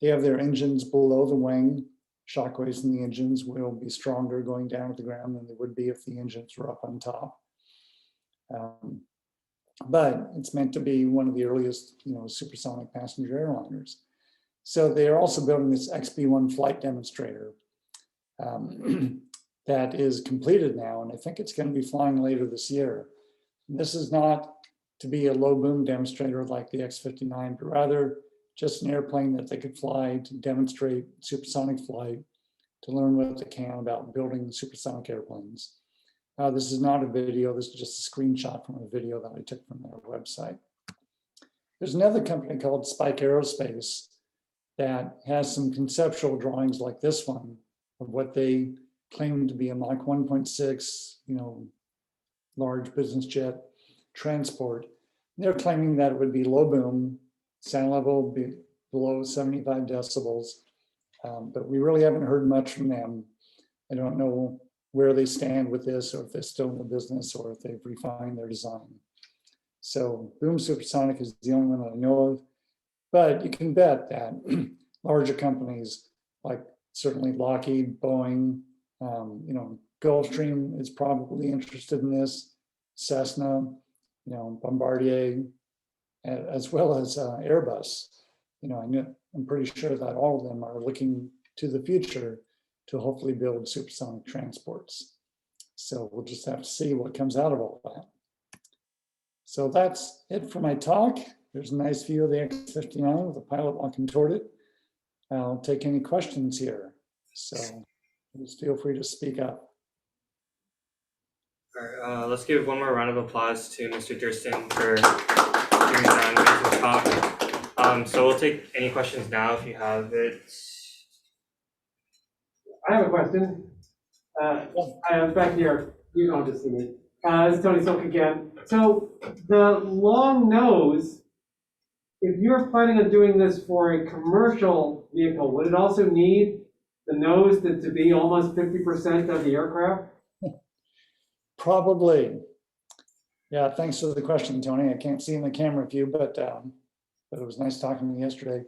Speaker 1: They have their engines below the wing. Shock waves in the engines will be stronger going down to the ground than they would be if the engines were up on top. But it's meant to be one of the earliest, you know, supersonic passenger airliners. So they are also building this XB-1 flight demonstrator. that is completed now, and I think it's going to be flying later this year. And this is not to be a low boom demonstrator like the X-59, but rather just an airplane that they could fly to demonstrate supersonic flight, to learn what they can about building supersonic airplanes. This is not a video, this is just a screenshot from a video that I took from their website. There's another company called Spike Aerospace that has some conceptual drawings like this one of what they claim to be a Mach 1.6, large business jet transport. They're claiming that it would be low boom, sound level be below 75 decibels, but we really haven't heard much from them. I don't know where they stand with this, or if they're still in the business, or if they've refined their design. So boom supersonic is the only one that I know of, but you can bet that larger companies like certainly Lockheed, Boeing, Gulfstream is probably interested in this, Cessna, Bombardier, as well as Airbus. I'm pretty sure that all of them are looking to the future to hopefully build supersonic transports. So we'll just have to see what comes out of all that. So that's it for my talk. There's a nice view of the X-59 with a pilot walking toward it. I'll take any questions here. So just feel free to speak up.
Speaker 2: All right, let's give one more round of applause to Mr. Durston for giving an amazing talk. So we'll take any questions now if you have it.
Speaker 3: I have a question. I'm back here. You don't just see me. This is Tony Silk again. So the long nose, if you're planning on doing this for a commercial vehicle, would it also need the nose to be almost 50% of the aircraft?
Speaker 1: Probably. Yeah, thanks for the question, Tony. I can't see in the camera view, but it was nice talking to you yesterday.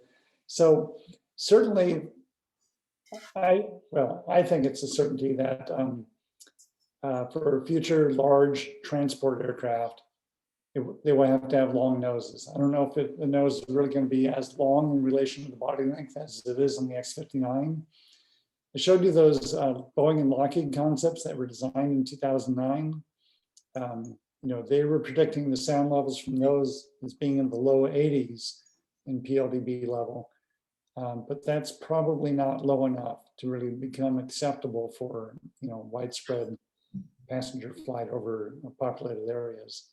Speaker 1: So certainly, I think it's a certainty that for future large transport aircraft, they will have to have long noses. I don't know if the nose is really going to be as long in relation to the body length as it is on the X-59. I showed you those Boeing and Lockheed concepts that were designed in 2009. They were predicting the sound levels from those as being in the low 80s in PLDB level. But that's probably not low enough to really become acceptable for widespread passenger flight over populated areas.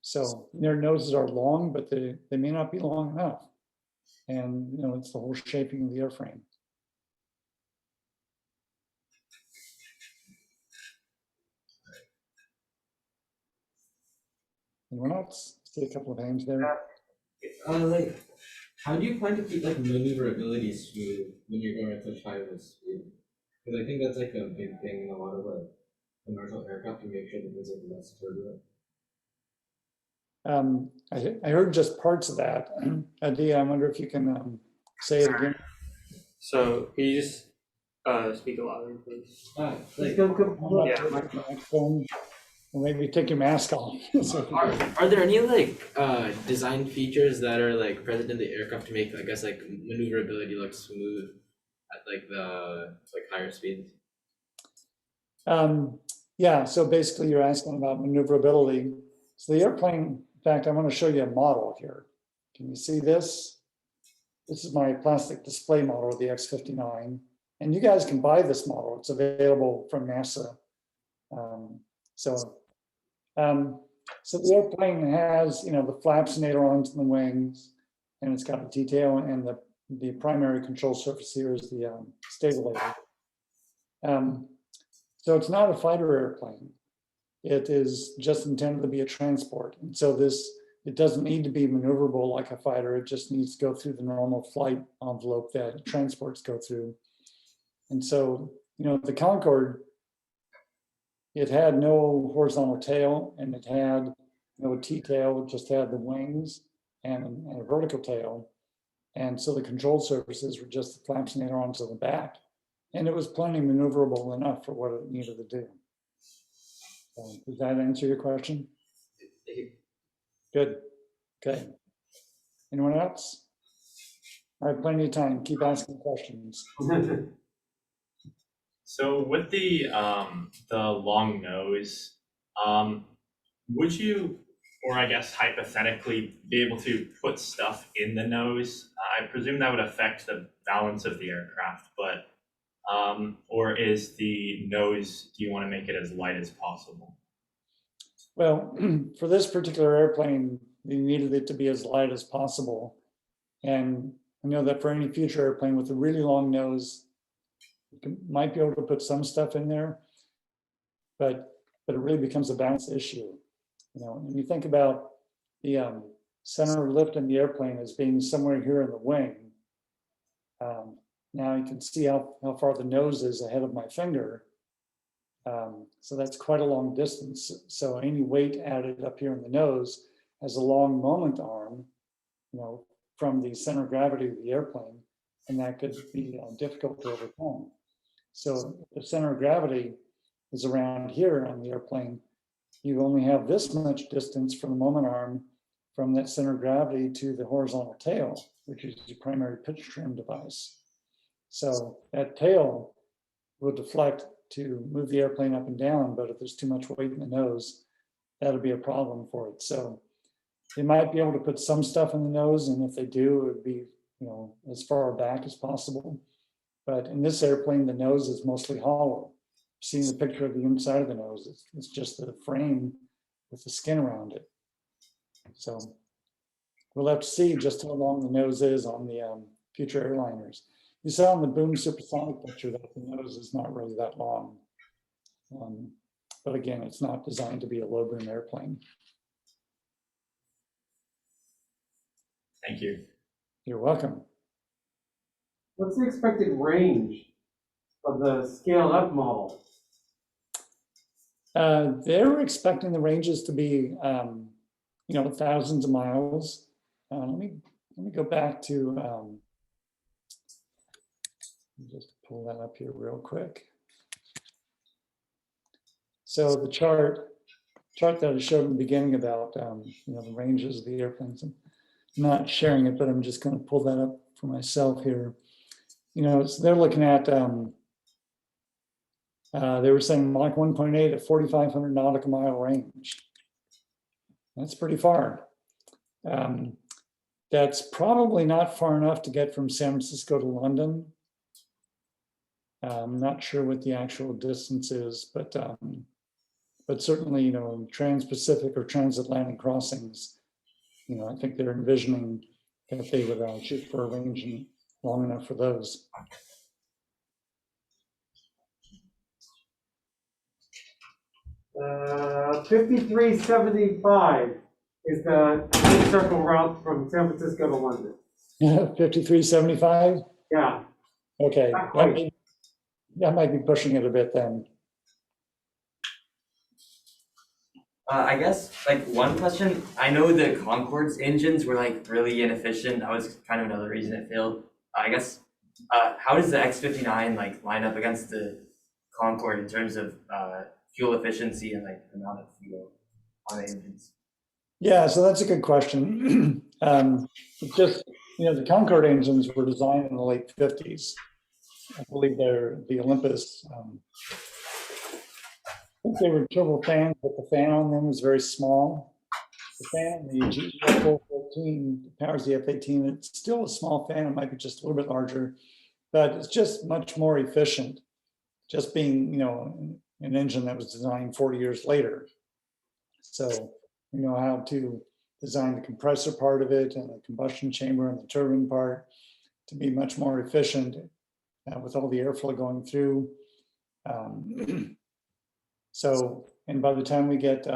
Speaker 1: So their noses are long, but they may not be long enough. And it's the whole shaping of the airframe. Anyone else? See a couple of hands there.
Speaker 10: How do you plan to keep maneuverability smooth when you're going at such high of a speed? Because I think that's a big thing in a lot of commercial aircraft, to make sure that there's less turbulence.
Speaker 1: I heard just parts of that. Adia, I wonder if you can say it again.
Speaker 2: So can you just speak a louder, please?
Speaker 1: Or maybe take your mask off.
Speaker 10: Are there any design features that are present in the aircraft to make maneuverability look smooth at the higher speeds?
Speaker 1: Yeah, so basically you're asking about maneuverability. So the airplane, in fact, I want to show you a model here. Can you see this? This is my plastic display model of the X-59. And you guys can buy this model. It's available from NASA. So the airplane has, the flaps and ailerons and the wings, and it's got a detail, and the primary control surface here is the stabilizer. So it's not a fighter airplane. It is just intended to be a transport. And so it doesn't need to be maneuverable like a fighter. It just needs to go through the normal flight envelope that transports go through. And so, the Concorde, it had no horizontal tail, and it had no T-tail. It just had the wings and a vertical tail. And so the control surfaces were just the flaps and ailerons on the back. And it was plenty maneuverable enough for what it needed to do. So does that answer your question? Good. Okay. Anyone else? All right, plenty of time. Keep asking questions.
Speaker 4: So with the long nose, would you, or I guess hypothetically, be able to put stuff in the nose? I presume that would affect the balance of the aircraft, but or is the nose, do you want to make it as light as possible?
Speaker 1: Well, for this particular airplane, we needed it to be as light as possible. And I know that for any future airplane with a really long nose, you might be able to put some stuff in there, but it really becomes a balance issue. You know, when you think about the center of lift in the airplane as being somewhere here in the wing, now you can see how far the nose is ahead of my finger. So that's quite a long distance. So any weight added up here in the nose has a long moment arm, you know, from the center of gravity of the airplane, and that could be difficult to overcome. So if the center of gravity is around here on the airplane, you only have this much distance from the moment arm from that center of gravity to the horizontal tail, which is your primary pitch trim device. So that tail will deflect to move the airplane up and down, but if there's too much weight in the nose, that'll be a problem for it. So they might be able to put some stuff in the nose, and if they do, it would be, you know, as far back as possible. But in this airplane, the nose is mostly hollow. Seeing the picture of the inside of the nose, it's just the frame with the skin around it. So we'll have to see just how long the nose is on the future airliners. You saw in the Boom Supersonic picture that the nose is not really that long. But again, it's not designed to be a low boom airplane.
Speaker 4: Thank you.
Speaker 1: You're welcome.
Speaker 3: What's the expected range of the scaled up model?
Speaker 1: They're expecting the ranges to be, you know, thousands of miles. Let me go back to just pull that up here real quick. So the chart that I showed in the beginning about you know, the ranges of the airplanes. I'm not sharing it, but I'm just going to pull that up for myself here. You know, so they're looking at they were saying Mach 1.8 at 4,500 nautical mile range. That's pretty far. That's probably not far enough to get from San Francisco to London. I'm not sure what the actual distance is, but certainly, you know, trans-Pacific or transatlantic crossings, you know, I think they're envisioning that they would shoot for a range long enough for those.
Speaker 3: Uh, 5375 is the circle route from San Francisco to London.
Speaker 1: 5375?
Speaker 3: Yeah.
Speaker 1: Okay,
Speaker 3: Not quite.
Speaker 1: that might be pushing it a bit then.
Speaker 11: I guess like one question, I know the Concorde's engines were like really inefficient. That was kind of another reason it failed. I guess, how does the X-59 like line up against the Concorde in terms of fuel efficiency and like the amount of fuel on the engines?
Speaker 1: Yeah, so that's a good question. It's just, you know, the Concorde engines were designed in the late 50s. I believe they're the Olympus. I think they were turbofans, but the fan on them was very small. The fan, the GE414 powers the F-18. It's still a small fan. It might be just a little bit larger, but it's just much more efficient. Just being, you know, an engine that was designed 40 years later. So we know how to design the compressor part of it and the combustion chamber and the turbine part to be much more efficient with all the airflow going through. So, and by the time we get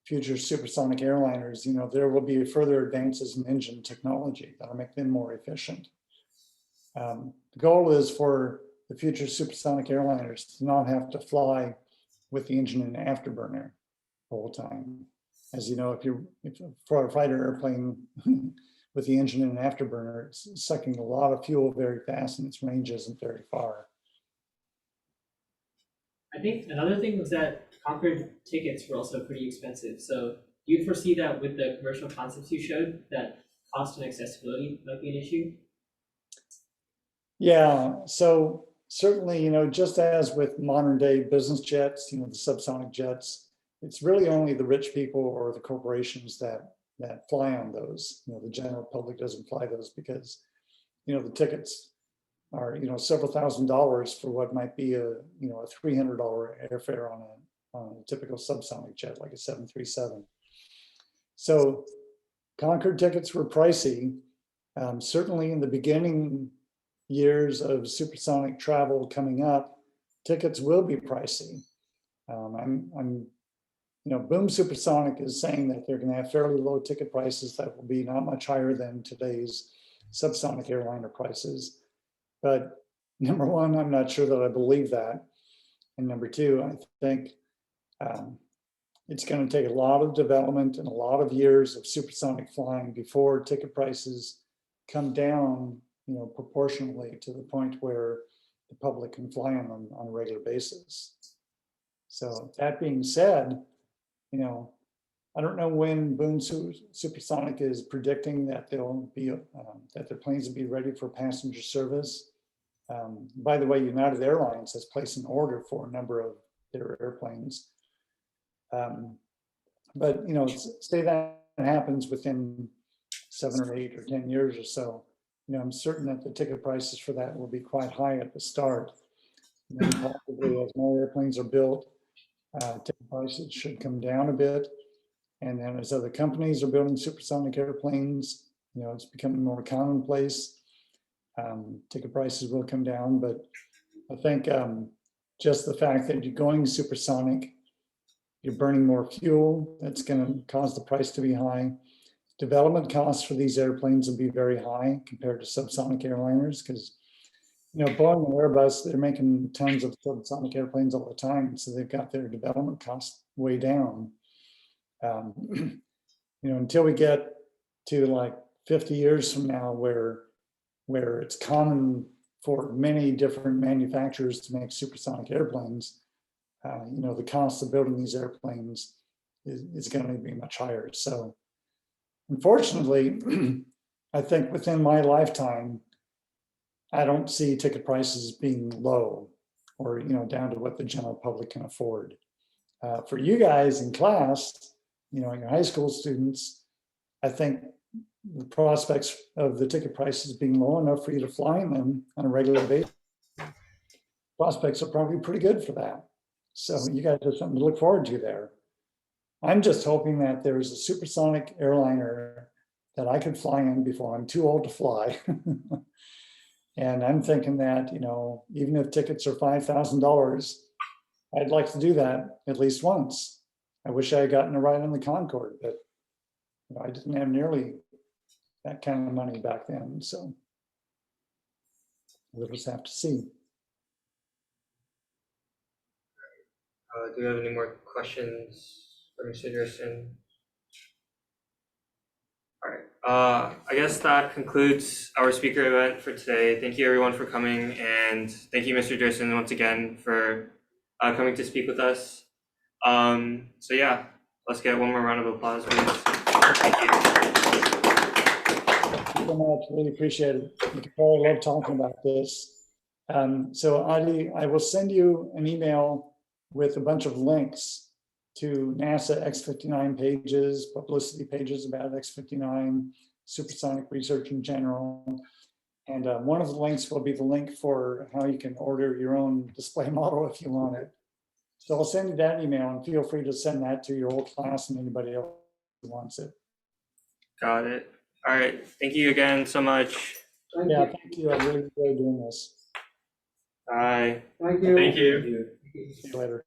Speaker 1: future supersonic airliners, you know, there will be further advances in engine technology that'll make them more efficient. The goal is for the future supersonic airliners to not have to fly with the engine in the afterburner the whole time. As you know, if for a fighter airplane with the engine in an afterburner, it's sucking a lot of fuel very fast and its range isn't very far.
Speaker 12: I think another thing was that Concorde tickets were also pretty expensive. So do you foresee that with the commercial concepts you showed, that cost and accessibility might be an issue?
Speaker 1: Yeah, so certainly, just as with modern day business jets, the subsonic jets, it's really only the rich people or the corporations that fly on those. The general public doesn't fly those because, the tickets are, several $1,000s for what might be a $300 airfare on a typical subsonic jet, like a 737. So Concorde tickets were pricey. Certainly in the beginning years of supersonic travel coming up, tickets will be pricey. Boom Supersonic is saying that they're going to have fairly low ticket prices that will be not much higher than today's subsonic airliner prices. But number one, I'm not sure that I believe that. And number two, I think it's going to take a lot of development and a lot of years of supersonic flying before ticket prices come down, proportionally to the point where the public can fly on them on a regular basis. So that being said, I don't know when Boom Supersonic is predicting that they'll be that their planes will be ready for passenger service. By the way, United Airlines has placed an order for a number of their airplanes. But say that happens within 7 or 8 or 10 years or so. I'm certain that the ticket prices for that will be quite high at the start. And then possibly as more airplanes are built, ticket prices should come down a bit. And then as other companies are building supersonic airplanes, it's becoming more commonplace. Ticket prices will come down, but I think just the fact that you're going supersonic, you're burning more fuel, that's going to cause the price to be high. Development costs for these airplanes will be very high compared to subsonic airliners because, Boeing and Airbus, they're making tons of subsonic airplanes all the time, so they've got their development costs way down. Until we get to like 50 years from now, where it's common for many different manufacturers to make supersonic airplanes, the cost of building these airplanes is going to be much higher. So unfortunately, I think within my lifetime, I don't see ticket prices being low or, down to what the general public can afford. For you guys in class, your high school students, I think the prospects of the ticket prices being low enough for you to fly in them on a regular basis, prospects are probably pretty good for that. So you guys have something to look forward to there. I'm just hoping that there's a supersonic airliner that I could fly in before I'm too old to fly. And I'm thinking that, even if tickets are $5,000, I'd like to do that at least once. I wish I had gotten a ride on the Concorde, but I didn't have nearly that kind of money back then. So we'll just have to see.
Speaker 2: Do we have any more questions for Mr. Durston? All right. I guess that concludes our speaker event for today. Thank you everyone for coming, and thank you, Mr. Durston, once again for coming to speak with us. So yeah, let's get one more round of applause, please. Thank you.
Speaker 1: Thank you so much. Really appreciate it. I love talking about this. So Adi, I will send you an email with a bunch of links to NASA X-59 pages, publicity pages about X-59, supersonic research in general. And one of the links will be the link for how you can order your own display model if you want it. So I'll send you that email, and feel free to send that to your whole class and anybody else who wants it.
Speaker 2: Got it. All right. Thank you again so much.
Speaker 1: Thank you. I really enjoyed doing this.
Speaker 2: Bye.
Speaker 3: Thank you.
Speaker 4: Thank you.
Speaker 1: See you later.